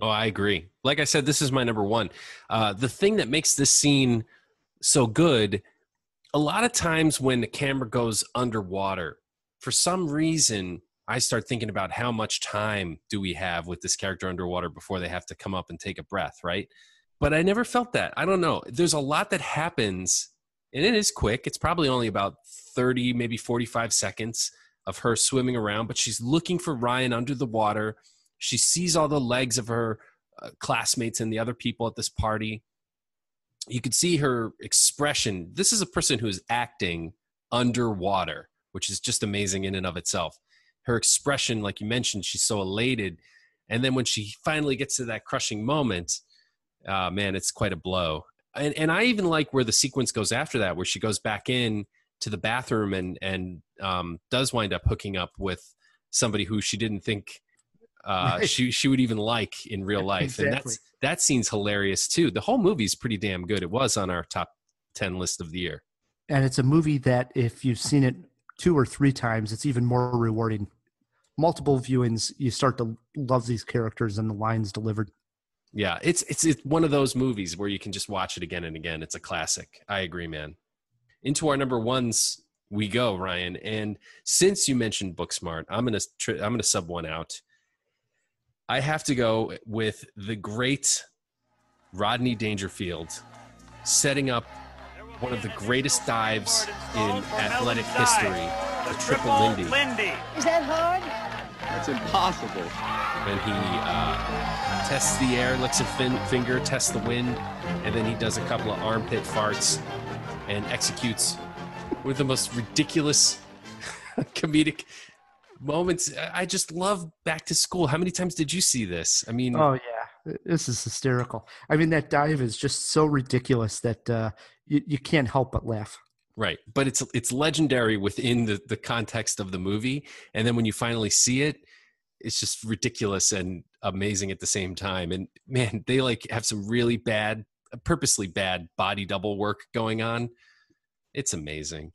Oh, I agree. Like I said, this is my number 1. The thing that makes this scene so good, a lot of times when the camera goes underwater, for some reason, I start thinking about how much time do we have with this character underwater before they have to come up and take a breath, right? But I never felt that. I don't know. There's a lot that happens, and it is quick. It's probably only about 30, maybe 45 seconds of her swimming around, but she's looking for Ryan under the water. She sees all the legs of her classmates and the other people at this party. You could see her expression. This is a person who is acting underwater, which is just amazing in and of itself. Her expression, like you mentioned, she's so elated. And then when she finally gets to that crushing moment, man, it's quite a blow. And I even like where the sequence goes after that, where she goes back in to the bathroom and does wind up hooking up with somebody who she didn't think she would even like in real life. Exactly. And that scene's hilarious too. The whole movie's pretty damn good. It was on our top 10 list of the year. And it's a movie that if you've seen it 2 or 3 times, it's even more rewarding. Multiple viewings, you start to love these characters and the lines delivered. Yeah, it's one of those movies where you can just watch it again and again. It's a classic. I agree, man. Into our number ones we go, Ryan. And since you mentioned Booksmart, I'm gonna sub one out. I have to go with the great Rodney Dangerfield setting up one of the greatest dives in athletic history, the triple Lindy. Is that hard? That's impossible. When he tests the air, licks a finger, tests the wind, and then he does a couple of armpit farts and executes with the most ridiculous comedic moments. I just love Back to School. How many times did you see this? I mean, oh yeah, this is hysterical. I mean, that dive is just so ridiculous that you can't help but laugh. Right, but it's legendary within the context of the movie, and then when you finally see it, it's just ridiculous and amazing at the same time. And man, they like have some really bad, purposely bad body double work going on. It's amazing.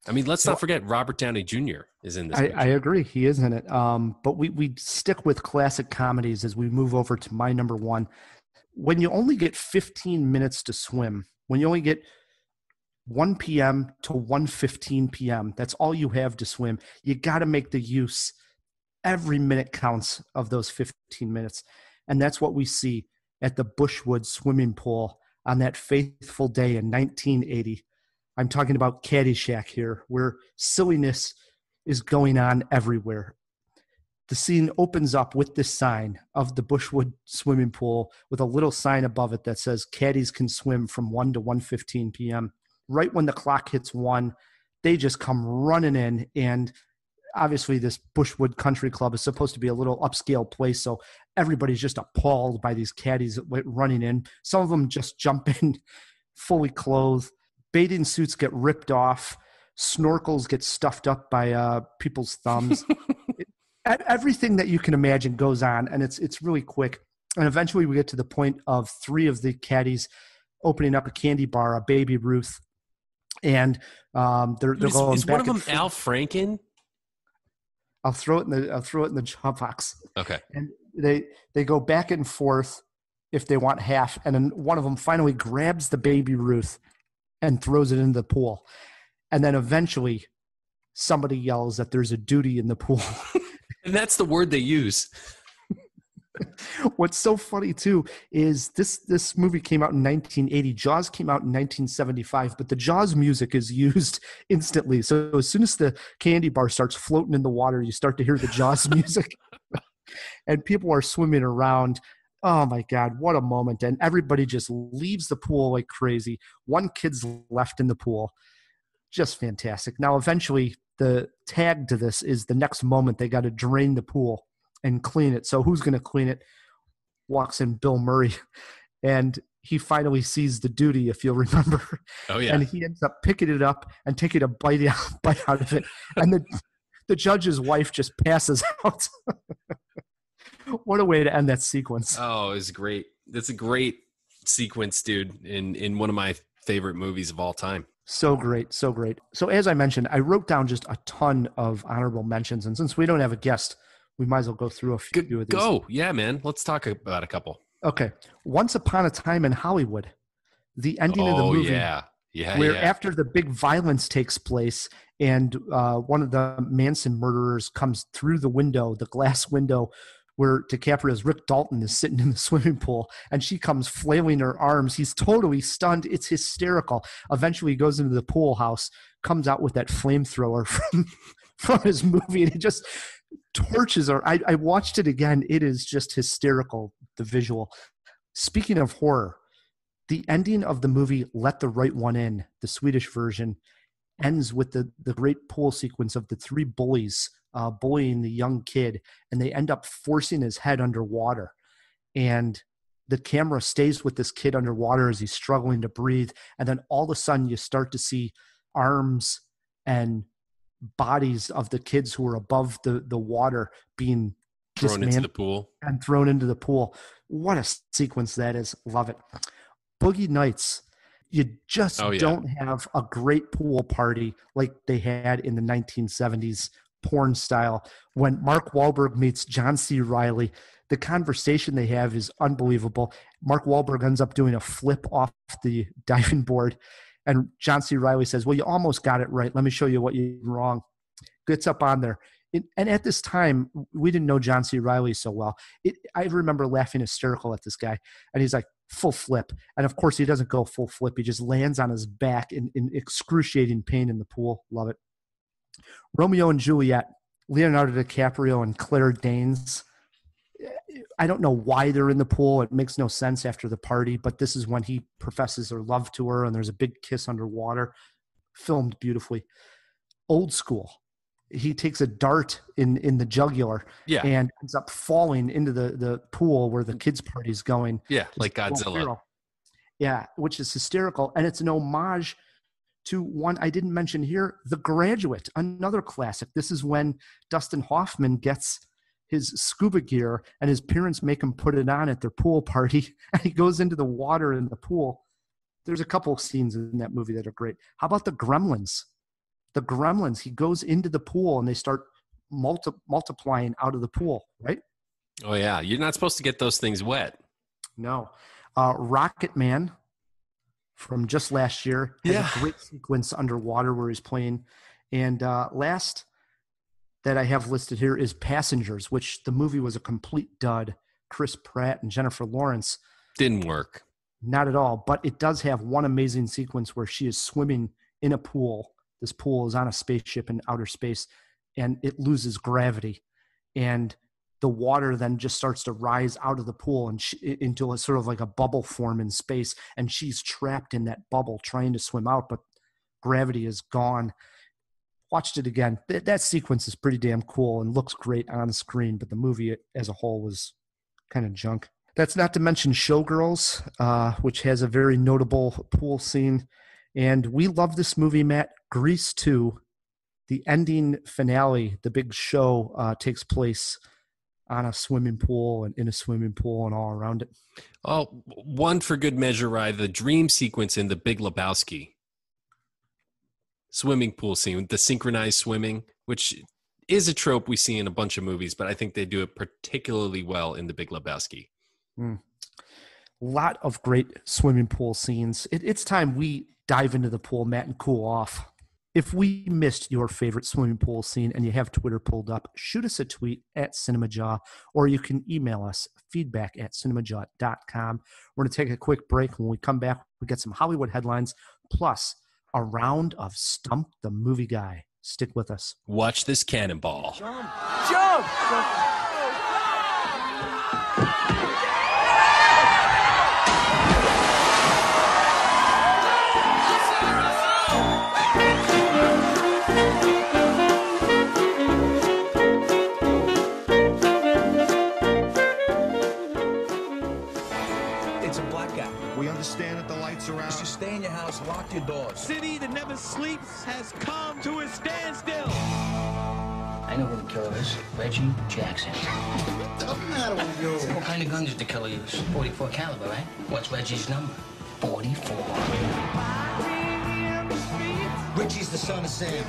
I mean, let's not forget Robert Downey Jr. is in this. I agree, he is in it. But we stick with classic comedies as we move over to my number one. When you only get 15 minutes to swim, when you only get 1 p.m. to 1:15 p.m., that's all you have to swim. You got to make the use. Every minute counts of those 15 minutes. And that's what we see at the Bushwood swimming pool on that faithful day in 1980. I'm talking about Caddyshack here, where silliness is going on everywhere. The scene opens up with this sign of the Bushwood swimming pool with a little sign above it that says caddies can swim from 1 to 1:15 p.m. Right when the clock hits 1, they just come running in. And obviously this Bushwood Country Club is supposed to be a little upscale place, so everybody's just appalled by these caddies running in. Some of them just jump in fully clothed. Bathing suits get ripped off. Snorkels get stuffed up by people's thumbs. Everything that you can imagine goes on, and it's really quick. And eventually we get to the point of 3 of the caddies opening up a candy bar, a Baby Ruth, and they're going is back one of them and forth. Al Franken? I'll throw it in the job box. Okay. And they go back and forth if they want half, and then one of them finally grabs the Baby Ruth and throws it into the pool. And then eventually somebody yells that there's a duty in the pool. And that's the word they use. What's so funny too is this movie came out in 1980. Jaws came out in 1975, but the Jaws music is used instantly. So as soon as the candy bar starts floating in the water, you start to hear the Jaws music. And people are swimming around. Oh my God, what a moment. And everybody just leaves the pool like crazy. 1 kid's left in the pool. Just fantastic. Now, eventually, the tag to this is the next moment they got to drain the pool and clean it. So who's going to clean it? Walks in Bill Murray. And he finally sees the duty, if you'll remember. Oh, yeah. And he ends up picking it up and taking a bite out of it. And the judge's wife just passes out. What a way to end that sequence. Oh, it's great. That's a great sequence, dude, in one of my favorite movies of all time. So great, so great. So as I mentioned, I wrote down just a ton of honorable mentions. And since we don't have a guest, we might as well go through a few of these. Go. Yeah, man. Let's talk about a couple. Okay. Once Upon a Time in Hollywood. The ending of the movie. Where after the big violence takes place and one of the Manson murderers comes through the window, the glass window, where DiCaprio's Rick Dalton is sitting in the swimming pool, and she comes flailing her arms. He's totally stunned. It's hysterical. Eventually he goes into the pool house, comes out with that flamethrower from his movie, and torches are, I watched it again. It is just hysterical, the visual. Speaking of horror, the ending of the movie Let the Right One In, the Swedish version, ends with the great pool sequence of the three bullies bullying the young kid, and they end up forcing his head underwater. And the camera stays with this kid underwater as he's struggling to breathe. And then all of a sudden you start to see arms and bodies of the kids who are above the water being thrown into the pool. And thrown into the pool. What a sequence that is. Love it. Boogie Nights. You just don't have a great pool party like they had in the 1970s porn style. When Mark Wahlberg meets John C. Reilly, the conversation they have is unbelievable. Mark Wahlberg ends up doing a flip off the diving board, and John C. Reilly says, well, you almost got it right. Let me show you what you did wrong. Gets up on there. And at this time, we didn't know John C. Reilly so well. I remember laughing hysterical at this guy. And he's like, full flip. And of course, he doesn't go full flip. He just lands on his back in excruciating pain in the pool. Love it. Romeo and Juliet, Leonardo DiCaprio and Claire Danes. I don't know why they're in the pool. It makes no sense after the party, but this is when he professes their love to her, and there's a big kiss underwater. Filmed beautifully. Old School. He takes a dart in the jugular and ends up falling into the pool where the kids' party's going. Yeah, like Godzilla. Yeah, which is hysterical. And it's an homage to one I didn't mention here, The Graduate, another classic. This is when Dustin Hoffman gets his scuba gear and his parents make him put it on at their pool party. And he goes into the water in the pool. There's a couple of scenes in that movie that are great. How about The Gremlins? The Gremlins, he goes into the pool and they start multiplying out of the pool, right? Oh, yeah. You're not supposed to get those things wet. No. Rocket Man from just last year has a great sequence underwater where he's playing. And last that I have listed here is Passengers, which the movie was a complete dud. Chris Pratt and Jennifer Lawrence. Didn't work. Not at all. But it does have one amazing sequence where she is swimming in a pool. This pool is on a spaceship in outer space, and it loses gravity. And the water then just starts to rise out of the pool and into a sort of like a bubble form in space. And she's trapped in that bubble trying to swim out, but gravity is gone. Watched it again. That sequence is pretty damn cool and looks great on the screen, but the movie as a whole was kind of junk. That's not to mention Showgirls, which has a very notable pool scene. And we love this movie, Matt. Grease 2, the ending finale, the big show takes place on a swimming pool and in a swimming pool and all around it. Oh, one for good measure, the dream sequence in The Big Lebowski. Swimming pool scene, the synchronized swimming, which is a trope we see in a bunch of movies, but I think they do it particularly well in The Big Lebowski. Lot of great swimming pool scenes. It's time we dive into the pool, Matt, and cool off. If we missed your favorite swimming pool scene and you have Twitter pulled up, shoot us a tweet at Cinemajaw, or you can email us feedback@cinemajaw.com. We're going to take a quick break. When we come back, we get some Hollywood headlines, plus a round of Stump the Movie Guy. Stick with us. Watch this cannonball. Jump! Jump! Just stay in your house, lock your doors. City that never sleeps has come to a standstill. I know who the killer is. Reggie Jackson. What's the matter with you? What kind of gun did the killer use? 44 caliber, right? What's Reggie's number? 44. Richie's the son of Sam.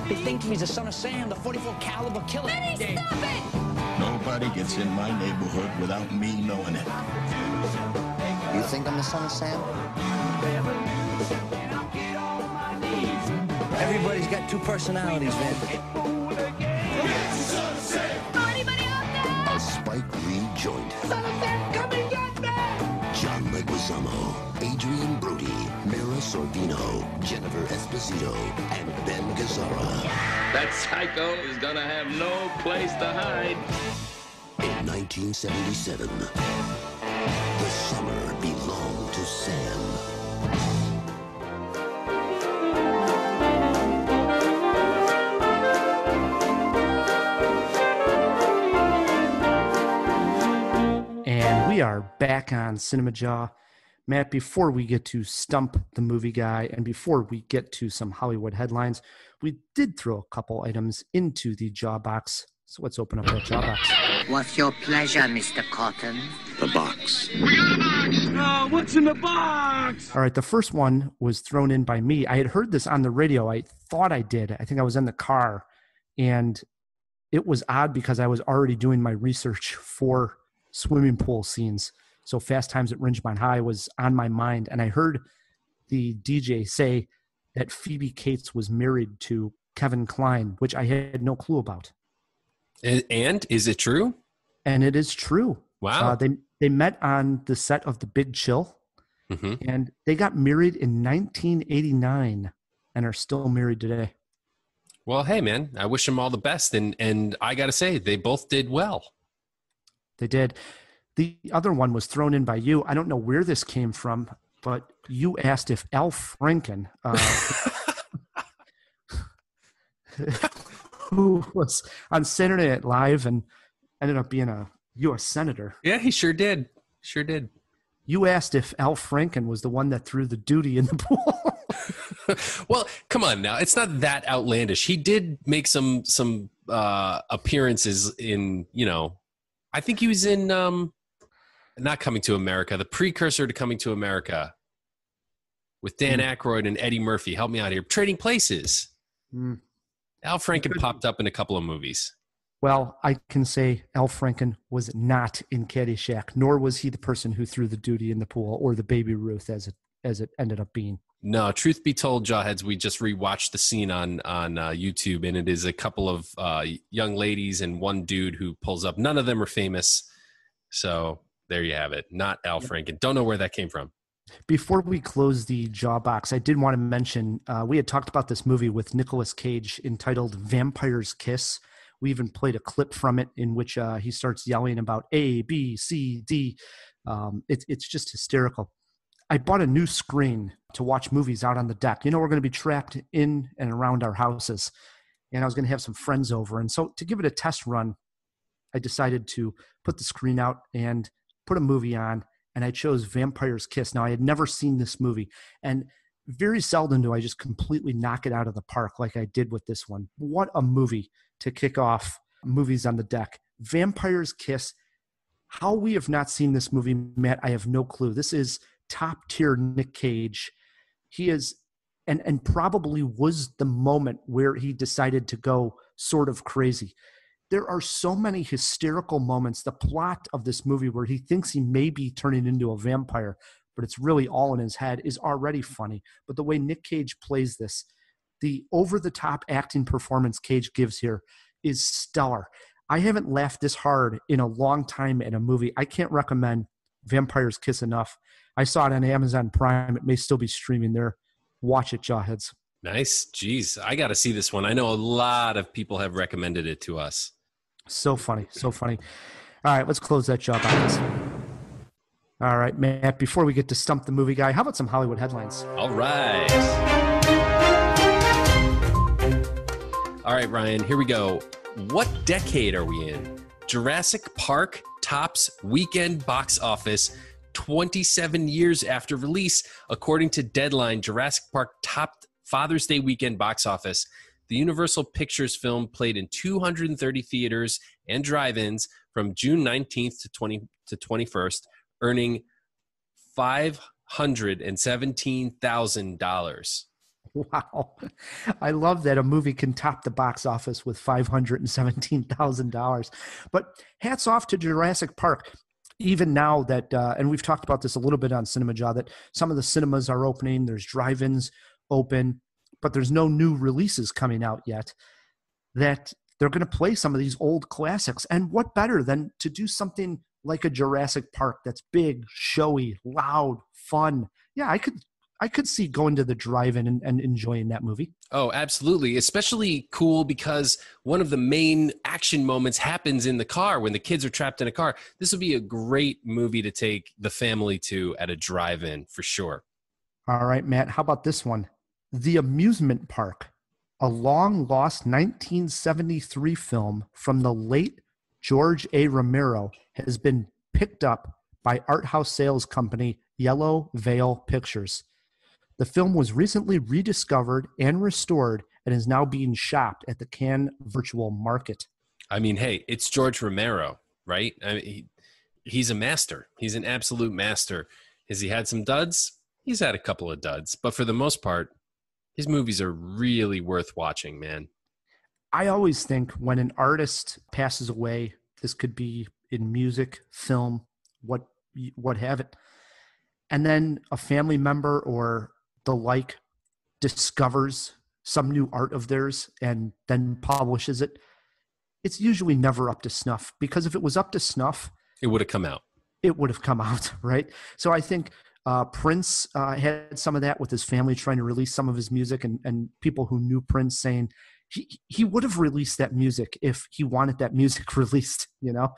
They think he's the son of Sam, the 44 caliber killer. Benny, stop it! Nobody gets in my neighborhood without me knowing it. You think I'm the son of Sam? Everybody's got two personalities, man. Anybody out there? A Spike Lee joint. Son of Sam, come and get me! John Leguizamo, Adrian Adrian Brody, Mara Sorvino, Jennifer Esposito, and Ben Gazzara. That psycho is gonna have no place to hide. In 1977, the summer belonged to Sam. And we are back on Cinemajaw. Matt, before we get to Stump the Movie Guy and before we get to some Hollywood headlines, we did throw a couple items into the jaw box. So let's open up that jaw box. What's your pleasure, Mr. Cotton? The box. We got a box! Oh, what's in the box? All right, the first one was thrown in by me. I had heard this on the radio. I thought I did. I think I was in the car. And it was odd because I was already doing my research for swimming pool scenes. So Fast Times at Ridgemont High was on my mind. And I heard the DJ say that Phoebe Cates was married to Kevin Kline, which I had no clue about. And is it true? And it is true. Wow. They met on the set of The Big Chill, and they got married in 1989 and are still married today. Well, hey, man, I wish them all the best. And I got to say, they both did well. They did. The other one was thrown in by you. I don't know where this came from, but you asked if Al Franken, who was on Saturday Night Live and ended up being a U.S. Senator. Yeah, he sure did. Sure did. You asked if Al Franken was the one that threw the duty in the pool. Well, come on now. It's not that outlandish. He did make some appearances in, I think he was in not Coming to America, the precursor to Coming to America with Dan Aykroyd and Eddie Murphy. Help me out here. Trading Places. Al Franken popped up in a couple of movies. Well, I can say Al Franken was not in Caddyshack, nor was he the person who threw the duty in the pool or the Baby Ruth as it ended up being. No, truth be told, Jawheads, we just rewatched the scene on YouTube, and it is a couple of young ladies and one dude who pulls up. None of them are famous, so there you have it. Not Al Franken. Don't know where that came from. Before we close the jaw box, I did want to mention we had talked about this movie with Nicolas Cage entitled Vampire's Kiss. We even played a clip from it in which he starts yelling about A, B, C, D. It's just hysterical. I bought a new screen to watch movies out on the deck. We're going to be trapped in and around our houses, and I was going to have some friends over. And so to give it a test run, I decided to put the screen out and put a movie on, and I chose Vampire's Kiss. Now, I had never seen this movie, and very seldom do I just completely knock it out of the park like I did with this one. What a movie to kick off movies on the deck. Vampire's Kiss. How we have not seen this movie, Matt, I have no clue. This is top tier Nick Cage. He is, and probably was the moment where he decided to go sort of crazy. There are so many hysterical moments. The plot of this movie where he thinks he may be turning into a vampire, but it's really all in his head, is already funny. But the way Nick Cage plays this, the over-the-top acting performance Cage gives here is stellar. I haven't laughed this hard in a long time in a movie. I can't recommend Vampire's Kiss enough. I saw it on Amazon Prime. It may still be streaming there. Watch it, Jawheads. Nice. Jeez, I got to see this one. I know a lot of people have recommended it to us. So funny. So funny. All right, let's close that jaw box. All right, Matt, before we get to Stump the Movie Guy, how about some Hollywood headlines? All right. All right, Ryan, here we go. What decade are we in? Jurassic Park tops weekend box office 27 years after release. According to Deadline, Jurassic Park topped Father's Day weekend box office. The Universal Pictures film played in 230 theaters and drive-ins from June 19th to 21st, earning $517,000. Wow. I love that a movie can top the box office with $517,000. But hats off to Jurassic Park. Even now that, and we've talked about this a little bit on Cinemajaw, that some of the cinemas are opening, there's drive-ins open, but there's no new releases coming out yet, that they're going to play some of these old classics. And what better than to do something like a Jurassic Park that's big, showy, loud, fun, yeah, I could see going to the drive-in and enjoying that movie. Oh, absolutely. Especially cool because one of the main action moments happens in the car when the kids are trapped in a car. This would be a great movie to take the family to at a drive-in for sure. All right, Matt, how about this one? The Amusement Park, a long-lost 1973 film from the late George A. Romero, has been picked up by art house sales company Yellow Veil Pictures. The film was recently rediscovered and restored and is now being shopped at the Cannes Virtual Market. I mean, hey, it's George Romero, right? I mean, he's a master. He's an absolute master. Has he had some duds? He's had a couple of duds, but for the most part, his movies are really worth watching, man. I always think when an artist passes away, this could be in music, film, what have it, and then a family member or the like discovers some new art of theirs and then publishes it, it's usually never up to snuff, because if it was up to snuff, it would have come out. It would have come out, right? So I think Prince had some of that with his family trying to release some of his music, and people who knew Prince saying he would have released that music if he wanted that music released, you know?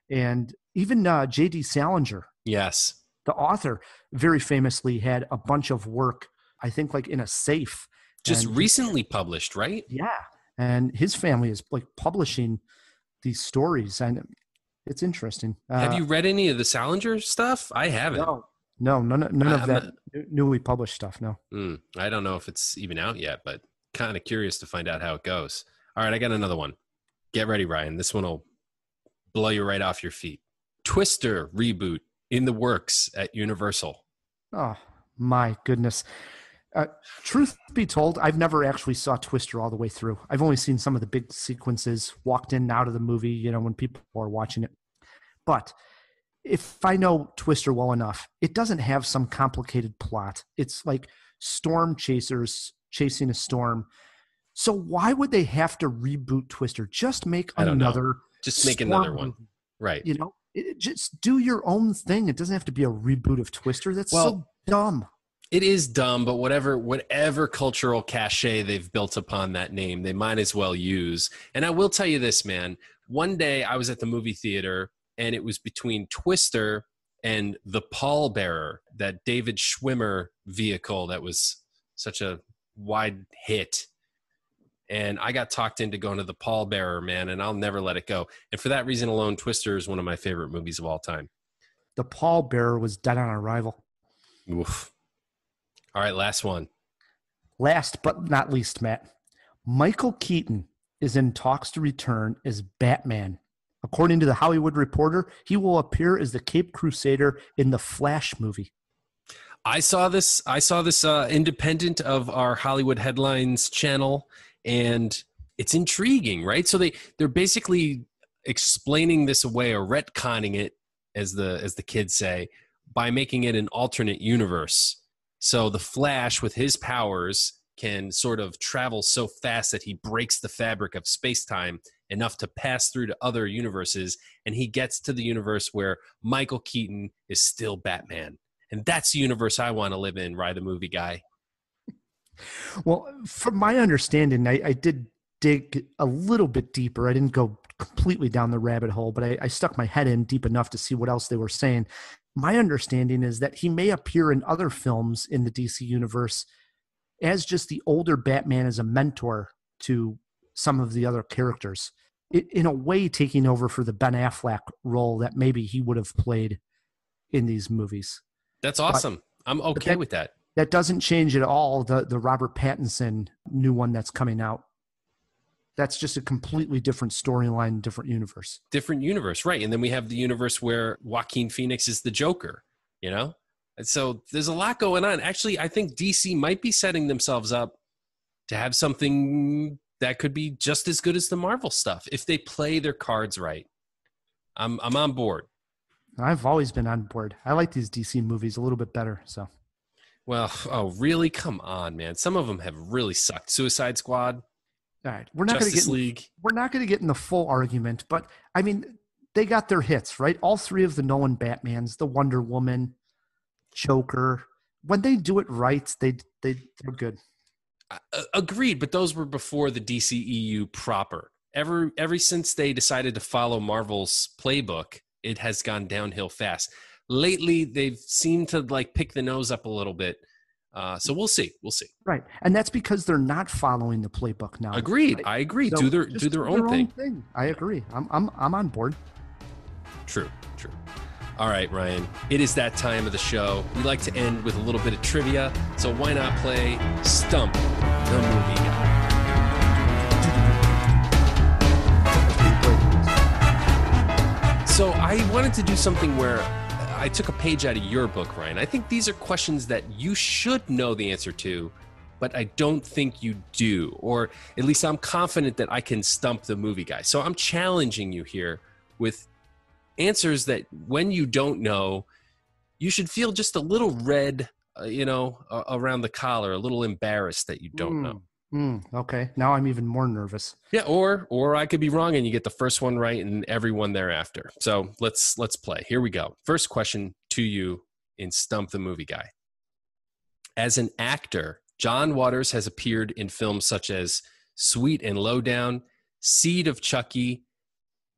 And even J.D. Salinger, yes, the author, very famously had a bunch of work, I think, like in a safe. Just recently published, right? Yeah. And his family is like publishing these stories, and it's interesting. Have you read any of the Salinger stuff? I haven't. No, none of that newly published stuff, no. I don't know if it's even out yet, but kind of curious to find out how it goes. All right, I got another one. Get ready, Ryan. This one will blow you right off your feet. Twister reboot in the works at Universal. Oh, my goodness. Truth be told, I've never actually saw Twister all the way through. I've only seen some of the big sequences, walked in and out of the movie, you know, when people are watching it. But if I know Twister well enough, it doesn't have some complicated plot. It's like storm chasers chasing a storm. So why would they have to reboot Twister? Just make another. Just make another one. Movie. Right. You know, just do your own thing. It doesn't have to be a reboot of Twister. That's so dumb. It is dumb, but whatever cultural cachet they've built upon that name, they might as well use. And I will tell you this, man. One day I was at the movie theater, and it was between Twister and The Pallbearer, that David Schwimmer vehicle that was such a wide hit. And I got talked into going to The Pallbearer, man, and I'll never let it go. And for that reason alone, Twister is one of my favorite movies of all time. The Pallbearer was dead on arrival. Oof. All right, last one. Last but not least, Matt. Michael Keaton is in talks to return as Batman. According to the Hollywood Reporter, he will appear as the Caped Crusader in the Flash movie. I saw this independent of our Hollywood Headlines channel, and it's intriguing, right? So they're basically explaining this away or retconning it, as the kids say, by making it an alternate universe. So the Flash, with his powers, can sort of travel so fast that he breaks the fabric of space-time enough to pass through to other universes, and he gets to the universe where Michael Keaton is still Batman. And that's the universe I want to live in, Rye the Movie Guy. Well, from my understanding, I did dig a little bit deeper. I didn't go completely down the rabbit hole, but I stuck my head in deep enough to see what else they were saying. My understanding is that he may appear in other films in the DC universe as just the older Batman as a mentor to some of the other characters, in a way taking over for the Ben Affleck role that maybe he would have played in these movies. That's awesome. I'm okay with that. That doesn't change at all the Robert Pattinson new one that's coming out. That's just a completely different storyline, different universe. Different universe, right. And then we have the universe where Joaquin Phoenix is the Joker, you know? And so there's a lot going on. Actually, I think DC might be setting themselves up to have something that could be just as good as the Marvel stuff if they play their cards right. I'm on board. I've always been on board. I like these DC movies a little bit better, so. Well, oh, really? Come on, man. Some of them have really sucked. Suicide Squad. All right, we're not going to get in the full argument, but I mean, they got their hits, right? All three of the Nolan Batmans, the Wonder Woman, Joker, when they do it right, they're good. Agreed, but those were before the DCEU proper. Ever since they decided to follow Marvel's playbook, it has gone downhill fast. Lately, they've seemed to like pick the nose up a little bit. So we'll see. Right, and that's because they're not following the playbook now. Agreed. Right? I agree. So do their own thing. I agree. I'm on board. True. All right, Ryan. It is that time of the show. We like to end with a little bit of trivia, so why not play Stump the Movie Guy? So I wanted to do something where I took a page out of your book, Ryan. I think these are questions that you should know the answer to, but I don't think you do. Or at least I'm confident that I can stump the movie guy. So I'm challenging you here with answers that when you don't know, you should feel just a little red, around the collar, a little embarrassed that you don't know. Okay. Now I'm even more nervous. Yeah, or I could be wrong and you get the first one right and everyone thereafter. So let's play. Here we go. First question to you in Stump the Movie Guy. As an actor, John Waters has appeared in films such as Sweet and Lowdown, Seed of Chucky,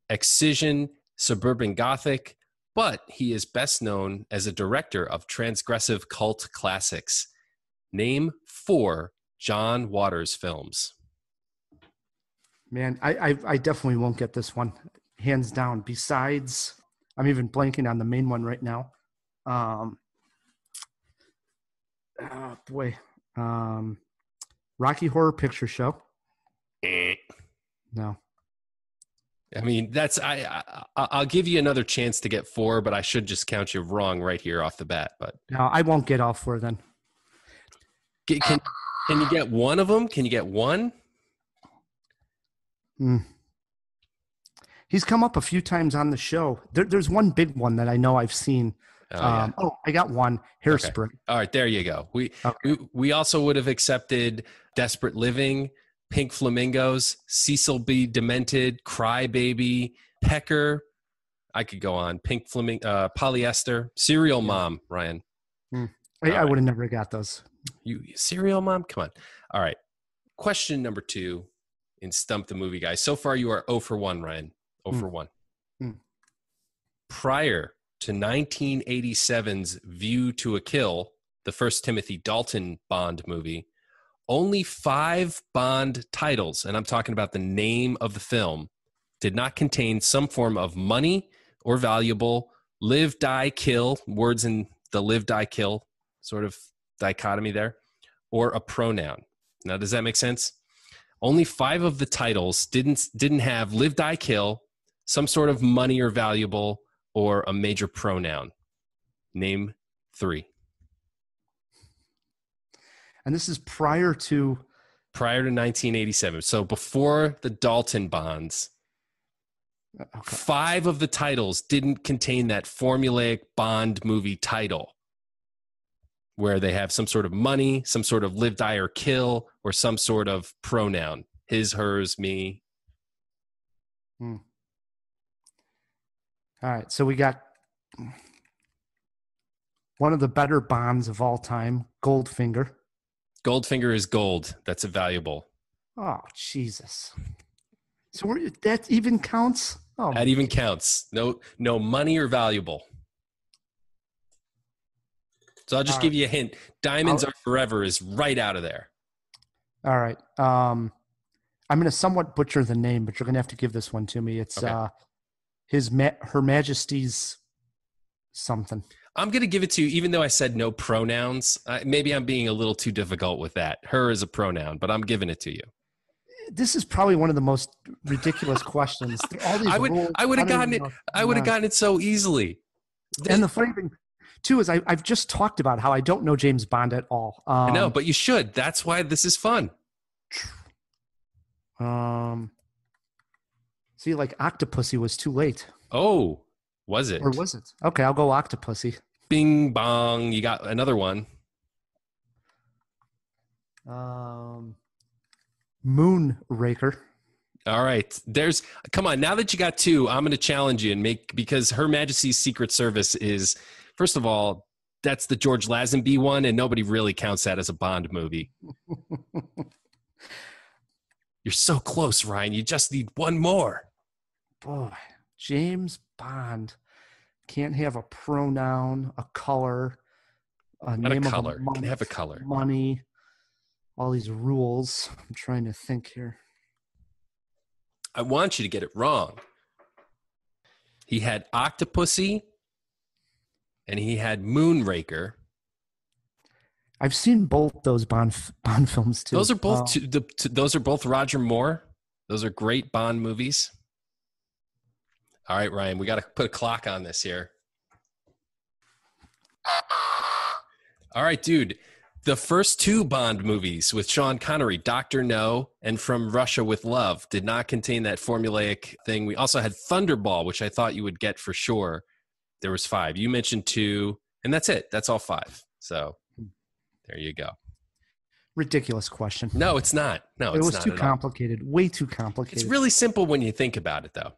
Excision, Suburban Gothic, but he is best known as a director of transgressive cult classics. Name 4 John Waters films. Man, I definitely won't get this one, hands down. Besides, I'm even blanking on the main one right now. Rocky Horror Picture Show. No. I mean, I'll give you another chance to get 4, but I should just count you wrong right here off the bat. But no, I won't get all 4 then. Can you get one of them? Can you get one? He's come up a few times on the show. There's one big one that I know I've seen. I got one. Hairspray. Okay. All right, there you go. We also would have accepted Desperate Living, Pink Flamingos, Cecil B. Demented, Cry Baby, Pecker. I could go on. Pink Flamingo, Polyester, Serial Mom, Ryan. I would have never got those. You Serial Mom? Come on. All right. Question number 2 in Stump the Movie Guy. So far, you are 0 for 1, Ryan. 0 for 1. Prior to 1987's View to a Kill, the first Timothy Dalton Bond movie, only 5 Bond titles, and I'm talking about the name of the film, did not contain some form of money or valuable, live, die, kill, words in the live, die, kill sort of dichotomy there, or a pronoun. Now, does that make sense? Only 5 of the titles didn't have live, die, kill, some sort of money or valuable, or a major pronoun. Name 3. And this is prior to 1987. So before the Dalton Bonds, 5 of the titles didn't contain that formulaic Bond movie title where they have some sort of money, some sort of live, die, or kill, or some sort of pronoun. His, hers, me. All right. So we got one of the better Bonds of all time, Goldfinger. Goldfinger is gold. That's a valuable. Oh, Jesus. So that even counts? Oh, that even counts. No money or valuable. So I'll just give you a hint. Diamonds Are Forever is right out of there. All right. I'm going to somewhat butcher the name, but you're going to have to give this one to me. It's Her Majesty's something. I'm going to give it to you, even though I said no pronouns. Maybe I'm being a little too difficult with that. Her is a pronoun, but I'm giving it to you. This is probably one of the most ridiculous questions. All these I would have gotten it. I would have gotten it so easily. And the funny thing, too, is I've just talked about how I don't know James Bond at all. I know, but you should. That's why this is fun. See, like Octopussy was too late. Oh, was it? Or was it? Okay, I'll go Octopussy. Bing bong. You got another one. Moonraker. All right. Come on. Now that you got 2, I'm going to challenge you and because Her Majesty's Secret Service is, first of all, that's the George Lazenby one, and nobody really counts that as a Bond movie. You're so close, Ryan. You just need one more. Boy, James Bond can't have a pronoun, a color, a Not name a of color. a month, Can have a color. money, all these rules. I'm trying to think here. I want you to get it wrong. He had Octopussy, and he had Moonraker. I've seen both those Bond films too. Those are both those are both Roger Moore. Those are great Bond movies. All right, Ryan, we got to put a clock on this here. All right, dude. The first two Bond movies with Sean Connery, Dr. No and From Russia with Love, did not contain that formulaic thing. We also had Thunderball, which I thought you would get for sure. There was 5. You mentioned 2, and that's it. That's all 5. So there you go. Ridiculous question. No, it's not. No, it it's was not too at complicated. all. Way too complicated. It's really simple when you think about it, though.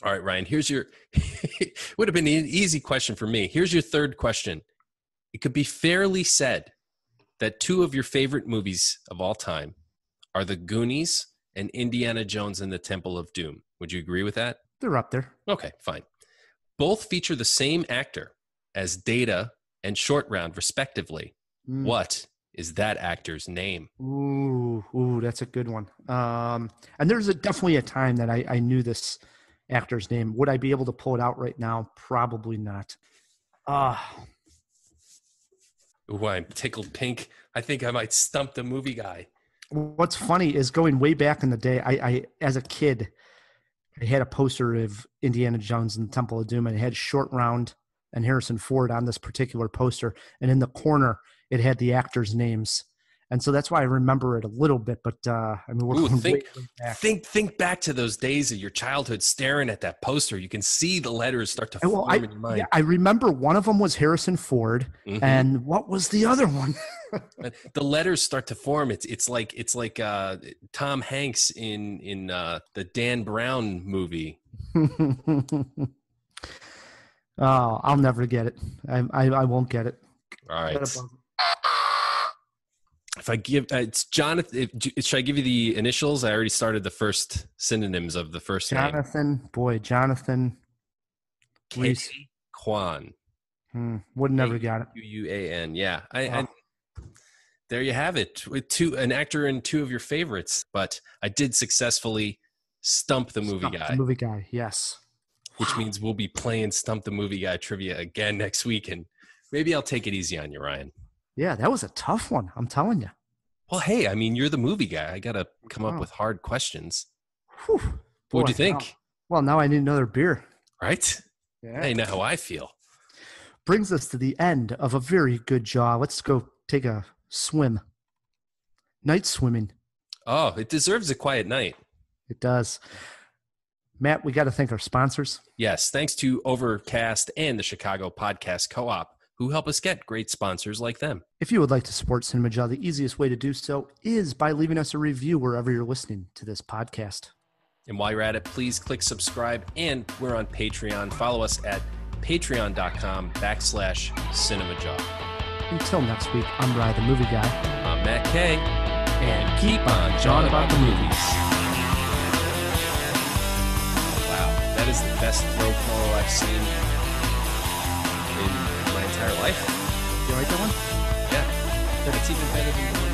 All right, Ryan, here's your would have been an easy question for me. Here's your third question. It could be fairly said that 2 of your favorite movies of all time are The Goonies and Indiana Jones and the Temple of Doom. Would you agree with that? They're up there. Okay, fine. Both feature the same actor as Data and Short Round, respectively. What is that actor's name? Ooh, that's a good one. And there's definitely a time that I knew this actor's name. Would I be able to pull it out right now? Probably not. Ooh, I'm tickled pink. I think I might stump the movie guy. What's funny is going way back in the day, I as a kid, I had a poster of Indiana Jones and the Temple of Doom, and it had Short Round and Harrison Ford on this particular poster. And in the corner, it had the actors' names. And so that's why I remember it a little bit. But I mean, we're going way back. Think back to those days of your childhood staring at that poster. You can see the letters start to form in your mind. Yeah, I remember one of them was Harrison Ford. Mm-hmm. And what was the other one? The letters start to form. It's like Tom Hanks in the Dan Brown movie. Oh, I'll never get it. I won't get it. All right. If I give it's Jonathan, should I give you the initials? I already started the first synonyms of the first name. Jonathan. Casey Kwan. Would never got it. Uan. Yeah. I there you have it. With an actor in 2 of your favorites, but I did successfully stump the movie guy. The movie guy, yes. Which means we'll be playing Stump the Movie Guy trivia again next week, and maybe I'll take it easy on you, Ryan. Yeah, that was a tough one. I'm telling you. Well, hey, I mean, you're the movie guy. I got to come up with hard questions. What do you think? Well, now I need another beer. Right? Yeah. I know how I feel. Brings us to the end of a very good job. Let's go take a swim. Night swimming. Oh, it deserves a quiet night. It does. Matt, we got to thank our sponsors. Yes, thanks to Overcast and the Chicago Podcast Co-op, who help us get great sponsors like them. If you would like to support Cinemajaw, the easiest way to do so is by leaving us a review wherever you're listening to this podcast. And while you're at it, please click subscribe, and we're on Patreon. Follow us at patreon.com/Cinemajaw. Until next week, I'm Ryan, the movie guy. I'm Matt Kay. And keep on jawing about the movies. Wow, that is the best throw pillow I've seen in my entire life. You like that one? Yeah. It's even better than the one